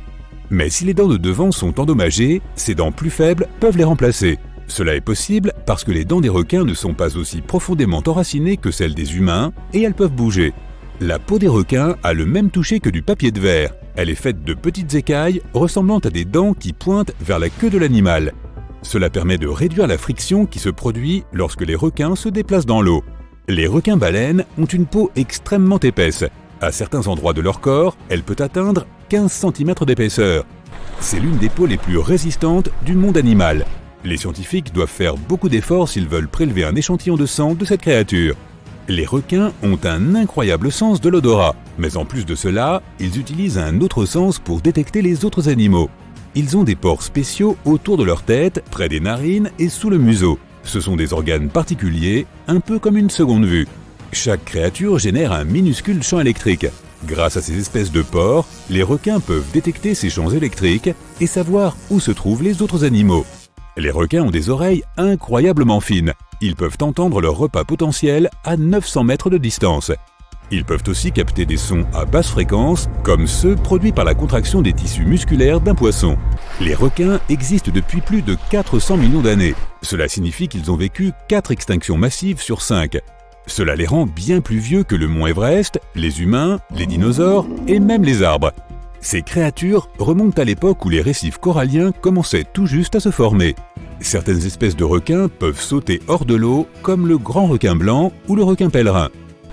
Mais si les dents de devant sont endommagées, ces dents plus faibles peuvent les remplacer. Cela est possible parce que les dents des requins ne sont pas aussi profondément enracinées que celles des humains et elles peuvent bouger. La peau des requins a le même toucher que du papier de verre. Elle est faite de petites écailles ressemblant à des dents qui pointent vers la queue de l'animal. Cela permet de réduire la friction qui se produit lorsque les requins se déplacent dans l'eau. Les requins-baleines ont une peau extrêmement épaisse. À certains endroits de leur corps, elle peut atteindre 15 cm d'épaisseur. C'est l'une des peaux les plus résistantes du monde animal. Les scientifiques doivent faire beaucoup d'efforts s'ils veulent prélever un échantillon de sang de cette créature. Les requins ont un incroyable sens de l'odorat, mais en plus de cela, ils utilisent un autre sens pour détecter les autres animaux. Ils ont des pores spéciaux autour de leur tête, près des narines et sous le museau. Ce sont des organes particuliers, un peu comme une seconde vue. Chaque créature génère un minuscule champ électrique. Grâce à ces espèces de pores, les requins peuvent détecter ces champs électriques et savoir où se trouvent les autres animaux. Les requins ont des oreilles incroyablement fines. Ils peuvent entendre leur repas potentiel à 900 mètres de distance. Ils peuvent aussi capter des sons à basse fréquence, comme ceux produits par la contraction des tissus musculaires d'un poisson. Les requins existent depuis plus de 400 millions d'années. Cela signifie qu'ils ont vécu 4 extinctions massives sur 5. Cela les rend bien plus vieux que le mont Everest, les humains, les dinosaures et même les arbres. Ces créatures remontent à l'époque où les récifs coralliens commençaient tout juste à se former. Certaines espèces de requins peuvent sauter hors de l'eau, comme le grand requin blanc ou le requin pèlerin.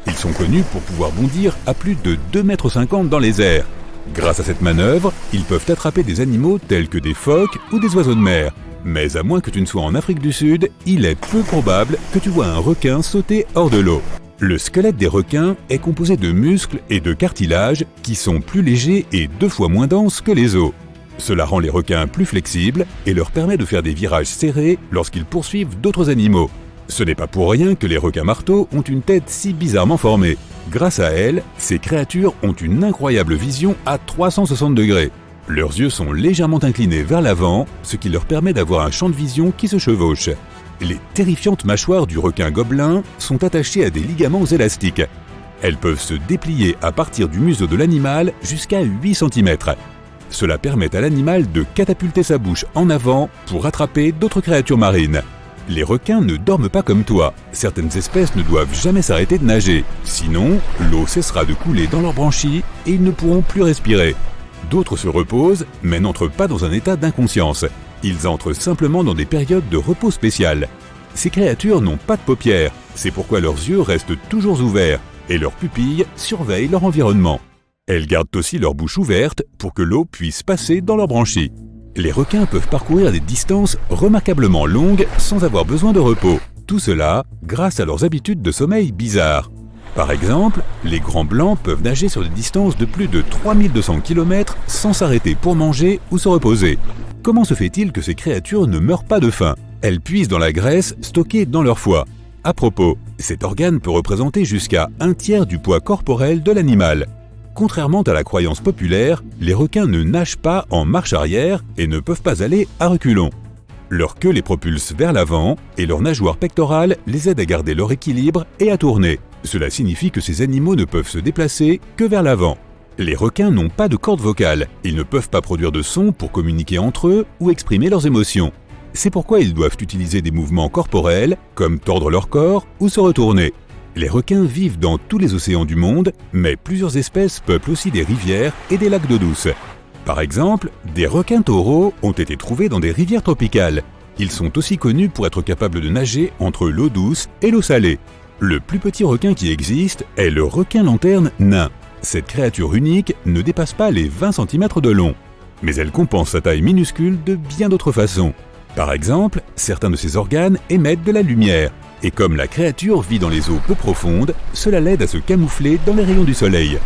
Ils sont connus pour pouvoir bondir à plus de 2,50 m dans les airs. Grâce à cette manœuvre, ils peuvent attraper des animaux tels que des phoques ou des oiseaux de mer. Mais à moins que tu ne sois en Afrique du Sud, il est peu probable que tu vois un requin sauter hors de l'eau. Le squelette des requins est composé de muscles et de cartilages qui sont plus légers et 2 fois moins denses que les os. Cela rend les requins plus flexibles et leur permet de faire des virages serrés lorsqu'ils poursuivent d'autres animaux. Ce n'est pas pour rien que les requins marteaux ont une tête si bizarrement formée. Grâce à elle, ces créatures ont une incroyable vision à 360 degrés. Leurs yeux sont légèrement inclinés vers l'avant, ce qui leur permet d'avoir un champ de vision qui se chevauche. Les terrifiantes mâchoires du requin gobelin sont attachées à des ligaments élastiques. Elles peuvent se déplier à partir du museau de l'animal jusqu'à 8 cm. Cela permet à l'animal de catapulter sa bouche en avant pour attraper d'autres créatures marines. Les requins ne dorment pas comme toi. Certaines espèces ne doivent jamais s'arrêter de nager. Sinon, l'eau cessera de couler dans leurs branchies et ils ne pourront plus respirer. D'autres se reposent, mais n'entrent pas dans un état d'inconscience. Ils entrent simplement dans des périodes de repos spéciales. Ces créatures n'ont pas de paupières, c'est pourquoi leurs yeux restent toujours ouverts et leurs pupilles surveillent leur environnement. Elles gardent aussi leur bouche ouverte pour que l'eau puisse passer dans leurs branchies. Les requins peuvent parcourir des distances remarquablement longues sans avoir besoin de repos. Tout cela grâce à leurs habitudes de sommeil bizarres. Par exemple, les grands blancs peuvent nager sur des distances de plus de 3200 km sans s'arrêter pour manger ou se reposer. Comment se fait-il que ces créatures ne meurent pas de faim? Elles puisent dans la graisse stockée dans leur foie. À propos, cet organe peut représenter jusqu'à 1/3 du poids corporel de l'animal. Contrairement à la croyance populaire, les requins ne nagent pas en marche arrière et ne peuvent pas aller à reculons. Leur queue les propulse vers l'avant et leur nageoire pectorale les aide à garder leur équilibre et à tourner. Cela signifie que ces animaux ne peuvent se déplacer que vers l'avant. Les requins n'ont pas de cordes vocales, ils ne peuvent pas produire de son pour communiquer entre eux ou exprimer leurs émotions. C'est pourquoi ils doivent utiliser des mouvements corporels, comme tordre leur corps ou se retourner. Les requins vivent dans tous les océans du monde, mais plusieurs espèces peuplent aussi des rivières et des lacs d'eau douce. Par exemple, des requins taureaux ont été trouvés dans des rivières tropicales. Ils sont aussi connus pour être capables de nager entre l'eau douce et l'eau salée. Le plus petit requin qui existe est le requin lanterne nain. Cette créature unique ne dépasse pas les 20 cm de long. Mais elle compense sa taille minuscule de bien d'autres façons. Par exemple, certains de ses organes émettent de la lumière. Et comme la créature vit dans les eaux peu profondes, cela l'aide à se camoufler dans les rayons du soleil.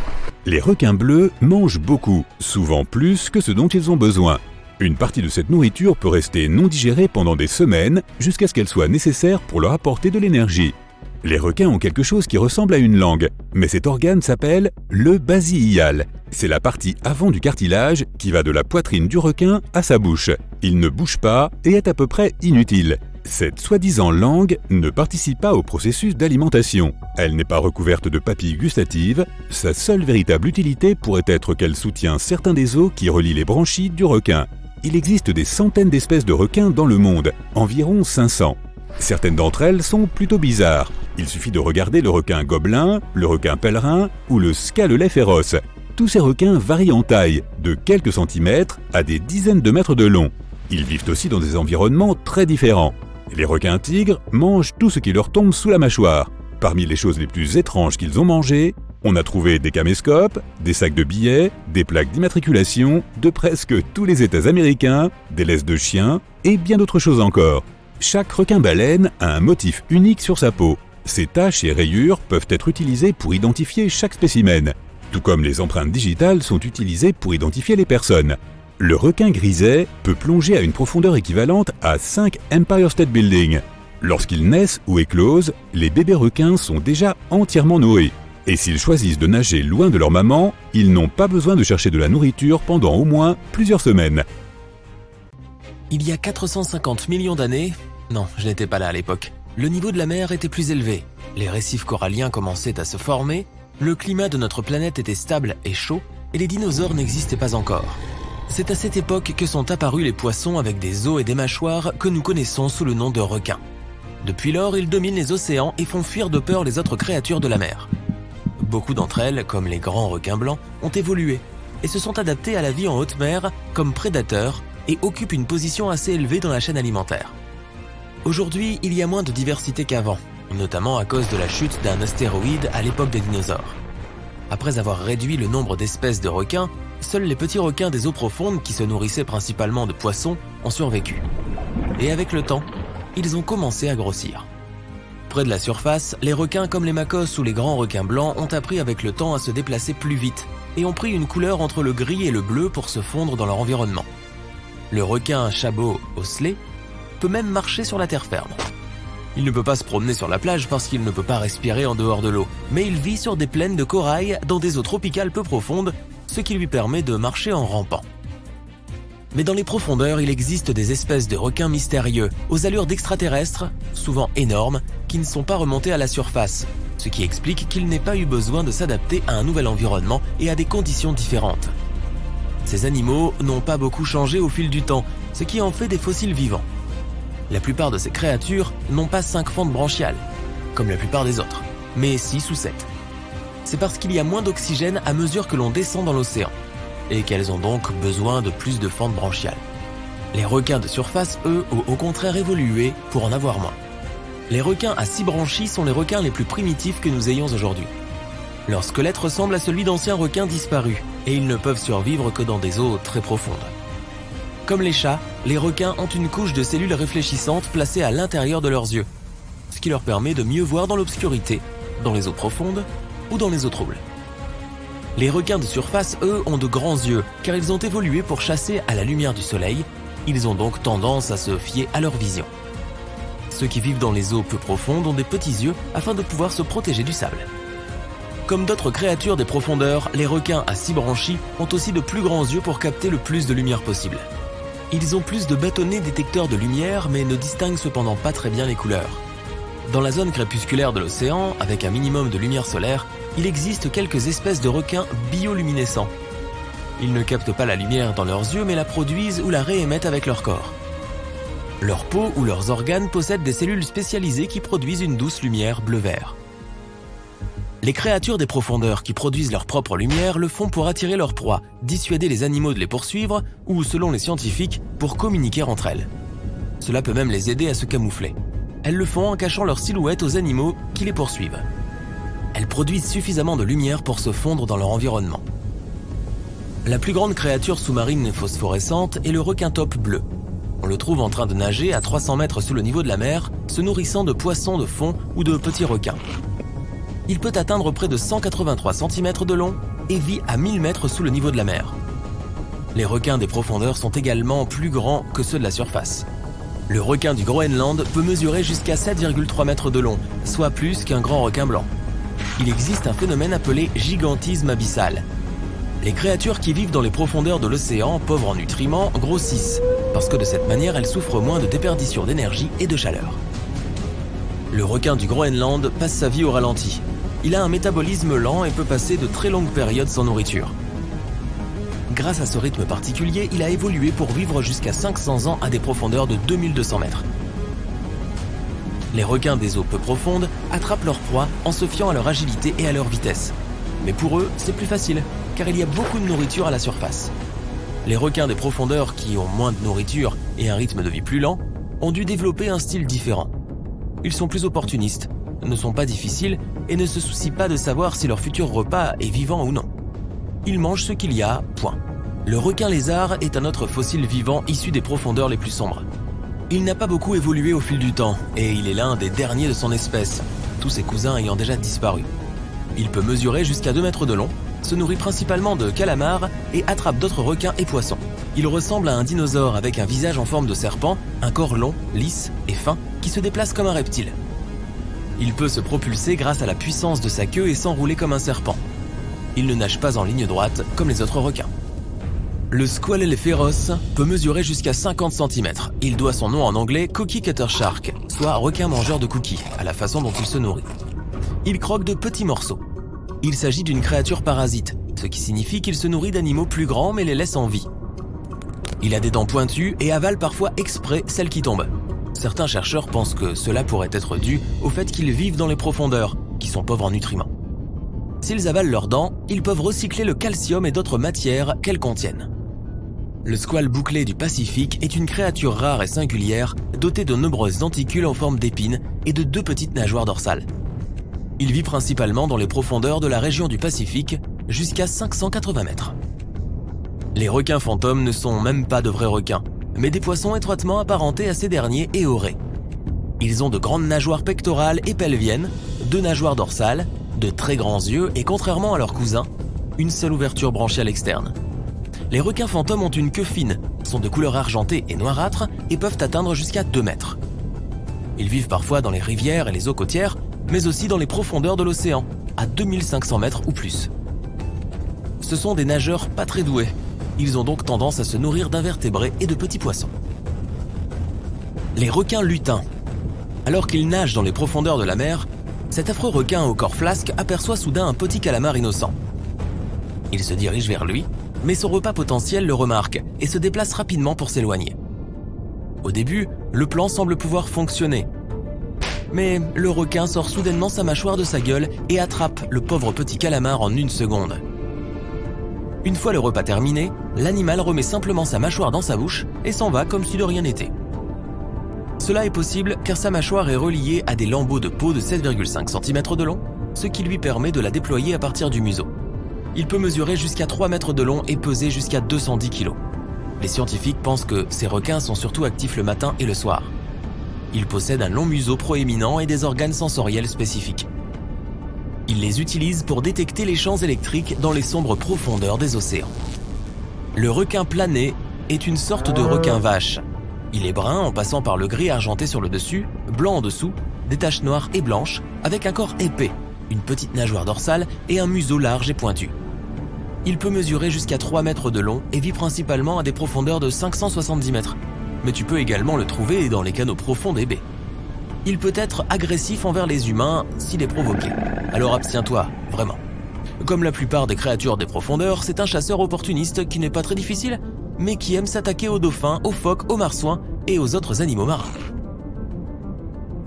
Les requins bleus mangent beaucoup, souvent plus que ce dont ils ont besoin. Une partie de cette nourriture peut rester non digérée pendant des semaines jusqu'à ce qu'elle soit nécessaire pour leur apporter de l'énergie. Les requins ont quelque chose qui ressemble à une langue, mais cet organe s'appelle le basies hial. C'est la partie avant du cartilage qui va de la poitrine du requin à sa bouche. Il ne bouge pas et est à peu près inutile. Cette soi-disant langue ne participe pas au processus d'alimentation. Elle n'est pas recouverte de papilles gustatives. Sa seule véritable utilité pourrait être qu'elle soutient certains des os qui relient les branchies du requin. Il existe des centaines d'espèces de requins dans le monde, environ 500. Certaines d'entre elles sont plutôt bizarres. Il suffit de regarder le requin gobelin, le requin pèlerin ou le scalet féroce. Tous ces requins varient en taille, de quelques centimètres à des dizaines de mètres de long. Ils vivent aussi dans des environnements très différents. Les requins tigres mangent tout ce qui leur tombe sous la mâchoire. Parmi les choses les plus étranges qu'ils ont mangées, on a trouvé des caméscopes, des sacs de billets, des plaques d'immatriculation de presque tous les États américains, des laisses de chiens et bien d'autres choses encore. Chaque requin-baleine a un motif unique sur sa peau. Ces taches et rayures peuvent être utilisées pour identifier chaque spécimen, tout comme les empreintes digitales sont utilisées pour identifier les personnes. Le requin griset peut plonger à une profondeur équivalente à 5 Empire State Building. Lorsqu'ils naissent ou éclosent, les bébés requins sont déjà entièrement noués. Et s'ils choisissent de nager loin de leur maman, ils n'ont pas besoin de chercher de la nourriture pendant au moins plusieurs semaines. Il y a 450 millions d'années, non, je n'étais pas là à l'époque, le niveau de la mer était plus élevé, les récifs coralliens commençaient à se former, le climat de notre planète était stable et chaud, et les dinosaures n'existaient pas encore. C'est à cette époque que sont apparus les poissons avec des os et des mâchoires que nous connaissons sous le nom de requins. Depuis lors, ils dominent les océans et font fuir de peur les autres créatures de la mer. Beaucoup d'entre elles, comme les grands requins blancs, ont évolué et se sont adaptées à la vie en haute mer comme prédateurs et occupent une position assez élevée dans la chaîne alimentaire. Aujourd'hui, il y a moins de diversité qu'avant, notamment à cause de la chute d'un astéroïde à l'époque des dinosaures. Après avoir réduit le nombre d'espèces de requins, seuls les petits requins des eaux profondes qui se nourrissaient principalement de poissons ont survécu. Et avec le temps, ils ont commencé à grossir. Près de la surface, les requins comme les macos ou les grands requins blancs ont appris avec le temps à se déplacer plus vite et ont pris une couleur entre le gris et le bleu pour se fondre dans leur environnement. Le requin chabot osselet peut même marcher sur la terre ferme. Il ne peut pas se promener sur la plage parce qu'il ne peut pas respirer en dehors de l'eau, mais il vit sur des plaines de corail dans des eaux tropicales peu profondes, ce qui lui permet de marcher en rampant. Mais dans les profondeurs, il existe des espèces de requins mystérieux, aux allures d'extraterrestres, souvent énormes, qui ne sont pas remontés à la surface, ce qui explique qu'il n'ait pas eu besoin de s'adapter à un nouvel environnement et à des conditions différentes. Ces animaux n'ont pas beaucoup changé au fil du temps, ce qui en fait des fossiles vivants. La plupart de ces créatures n'ont pas 5 fentes branchiales, comme la plupart des autres, mais 6 ou 7. C'est parce qu'il y a moins d'oxygène à mesure que l'on descend dans l'océan, et qu'elles ont donc besoin de plus de fentes branchiales. Les requins de surface, eux, ont au contraire évolué pour en avoir moins. Les requins à 6 branchies sont les requins les plus primitifs que nous ayons aujourd'hui. Leur squelette ressemble à celui d'anciens requins disparus, et ils ne peuvent survivre que dans des eaux très profondes. Comme les chats, les requins ont une couche de cellules réfléchissantes placée à l'intérieur de leurs yeux, ce qui leur permet de mieux voir dans l'obscurité, dans les eaux profondes ou dans les eaux troubles. Les requins de surface, eux, ont de grands yeux, car ils ont évolué pour chasser à la lumière du soleil, ils ont donc tendance à se fier à leur vision. Ceux qui vivent dans les eaux peu profondes ont des petits yeux afin de pouvoir se protéger du sable. Comme d'autres créatures des profondeurs, les requins à 6 branchies ont aussi de plus grands yeux pour capter le plus de lumière possible. Ils ont plus de bâtonnets détecteurs de lumière, mais ne distinguent cependant pas très bien les couleurs. Dans la zone crépusculaire de l'océan, avec un minimum de lumière solaire, il existe quelques espèces de requins bioluminescents. Ils ne captent pas la lumière dans leurs yeux, mais la produisent ou la réémettent avec leur corps. Leur peau ou leurs organes possèdent des cellules spécialisées qui produisent une douce lumière bleu-vert. Les créatures des profondeurs qui produisent leur propre lumière le font pour attirer leur proie, dissuader les animaux de les poursuivre ou, selon les scientifiques, pour communiquer entre elles. Cela peut même les aider à se camoufler. Elles le font en cachant leur silhouette aux animaux qui les poursuivent. Elles produisent suffisamment de lumière pour se fondre dans leur environnement. La plus grande créature sous-marine phosphorescente est le requin-taupe bleu. On le trouve en train de nager à 300 mètres sous le niveau de la mer, se nourrissant de poissons de fond ou de petits requins. Il peut atteindre près de 183 cm de long et vit à 1000 mètres sous le niveau de la mer. Les requins des profondeurs sont également plus grands que ceux de la surface. Le requin du Groenland peut mesurer jusqu'à 7,3 mètres de long, soit plus qu'un grand requin blanc. Il existe un phénomène appelé gigantisme abyssal. Les créatures qui vivent dans les profondeurs de l'océan, pauvres en nutriments, grossissent, parce que de cette manière elles souffrent moins de déperdition d'énergie et de chaleur. Le requin du Groenland passe sa vie au ralenti. Il a un métabolisme lent et peut passer de très longues périodes sans nourriture. Grâce à ce rythme particulier, il a évolué pour vivre jusqu'à 500 ans à des profondeurs de 2200 mètres. Les requins des eaux peu profondes attrapent leur proie en se fiant à leur agilité et à leur vitesse. Mais pour eux, c'est plus facile, car il y a beaucoup de nourriture à la surface. Les requins des profondeurs qui ont moins de nourriture et un rythme de vie plus lent ont dû développer un style différent. Ils sont plus opportunistes, ne sont pas difficiles et ne se soucient pas de savoir si leur futur repas est vivant ou non. Ils mangent ce qu'il y a, point. Le requin lézard est un autre fossile vivant issu des profondeurs les plus sombres. Il n'a pas beaucoup évolué au fil du temps et il est l'un des derniers de son espèce, tous ses cousins ayant déjà disparu. Il peut mesurer jusqu'à 2 mètres de long, se nourrit principalement de calamars et attrape d'autres requins et poissons. Il ressemble à un dinosaure avec un visage en forme de serpent, un corps long, lisse et fin qui se déplace comme un reptile. Il peut se propulser grâce à la puissance de sa queue et s'enrouler comme un serpent. Il ne nage pas en ligne droite comme les autres requins. Le squalene féroce peut mesurer jusqu'à 50 cm. Il doit son nom en anglais Cookie Cutter Shark, soit requin mangeur de cookies, à la façon dont il se nourrit. Il croque de petits morceaux. Il s'agit d'une créature parasite, ce qui signifie qu'il se nourrit d'animaux plus grands mais les laisse en vie. Il a des dents pointues et avale parfois exprès celles qui tombent. Certains chercheurs pensent que cela pourrait être dû au fait qu'ils vivent dans les profondeurs, qui sont pauvres en nutriments. S'ils avalent leurs dents, ils peuvent recycler le calcium et d'autres matières qu'elles contiennent. Le squale bouclé du Pacifique est une créature rare et singulière, dotée de nombreuses denticules en forme d'épines et de 2 petites nageoires dorsales. Il vit principalement dans les profondeurs de la région du Pacifique, jusqu'à 580 mètres. Les requins fantômes ne sont même pas de vrais requins, mais des poissons étroitement apparentés à ces derniers et aurés. Ils ont de grandes nageoires pectorales et pelviennes, 2 nageoires dorsales, de très grands yeux et contrairement à leurs cousins, une seule ouverture branchiale externe. Les requins fantômes ont une queue fine, sont de couleur argentée et noirâtre et peuvent atteindre jusqu'à 2 mètres. Ils vivent parfois dans les rivières et les eaux côtières, mais aussi dans les profondeurs de l'océan, à 2500 mètres ou plus. Ce sont des nageurs pas très doués. Ils ont donc tendance à se nourrir d'invertébrés et de petits poissons. Les requins lutins. Alors qu'ils nagent dans les profondeurs de la mer, cet affreux requin au corps flasque aperçoit soudain un petit calamar innocent. Il se dirige vers lui, mais son repas potentiel le remarque et se déplace rapidement pour s'éloigner. Au début, le plan semble pouvoir fonctionner. Mais le requin sort soudainement sa mâchoire de sa gueule et attrape le pauvre petit calamar en 1 seconde. Une fois le repas terminé, l'animal remet simplement sa mâchoire dans sa bouche et s'en va comme si de rien n'était. Cela est possible car sa mâchoire est reliée à des lambeaux de peau de 7,5 cm de long, ce qui lui permet de la déployer à partir du museau. Il peut mesurer jusqu'à 3 mètres de long et peser jusqu'à 210 kg. Les scientifiques pensent que ces requins sont surtout actifs le matin et le soir. Ils possèdent un long museau proéminent et des organes sensoriels spécifiques. Ils les utilisent pour détecter les champs électriques dans les sombres profondeurs des océans. Le requin plané est une sorte de requin vache. Il est brun en passant par le gris argenté sur le dessus, blanc en dessous, des taches noires et blanches, avec un corps épais, une petite nageoire dorsale et un museau large et pointu. Il peut mesurer jusqu'à 3 mètres de long et vit principalement à des profondeurs de 570 mètres. Mais tu peux également le trouver dans les canaux profonds des baies. Il peut être agressif envers les humains s'il est provoqué. Alors abstiens-toi, vraiment. Comme la plupart des créatures des profondeurs, c'est un chasseur opportuniste qui n'est pas très difficile, mais qui aime s'attaquer aux dauphins, aux phoques, aux marsouins et aux autres animaux marins.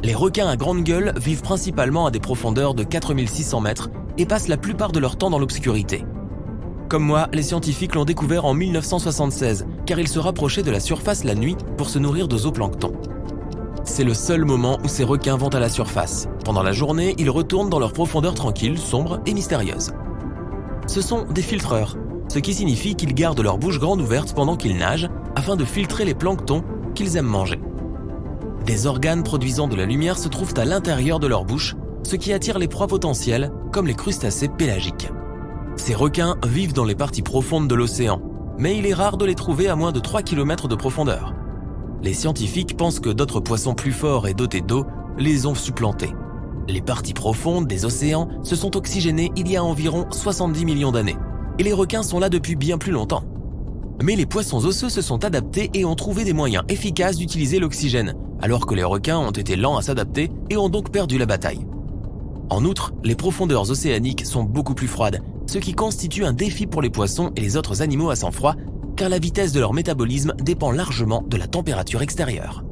Les requins à grande gueule vivent principalement à des profondeurs de 4600 mètres et passent la plupart de leur temps dans l'obscurité. Comme moi, les scientifiques l'ont découvert en 1976, car ils se rapprochaient de la surface la nuit pour se nourrir de zooplancton. C'est le seul moment où ces requins vont à la surface. Pendant la journée, ils retournent dans leurs profondeurs tranquilles, sombres et mystérieuses. Ce sont des filtreurs, ce qui signifie qu'ils gardent leur bouche grande ouverte pendant qu'ils nagent, afin de filtrer les planctons qu'ils aiment manger. Des organes produisant de la lumière se trouvent à l'intérieur de leur bouche, ce qui attire les proies potentielles, comme les crustacés pélagiques. Ces requins vivent dans les parties profondes de l'océan, mais il est rare de les trouver à moins de 3 km de profondeur. Les scientifiques pensent que d'autres poissons plus forts et dotés d'eau les ont supplantés. Les parties profondes des océans se sont oxygénées il y a environ 70 millions d'années, et les requins sont là depuis bien plus longtemps. Mais les poissons osseux se sont adaptés et ont trouvé des moyens efficaces d'utiliser l'oxygène, alors que les requins ont été lents à s'adapter et ont donc perdu la bataille. En outre, les profondeurs océaniques sont beaucoup plus froides, ce qui constitue un défi pour les poissons et les autres animaux à sang froid, car la vitesse de leur métabolisme dépend largement de la température extérieure.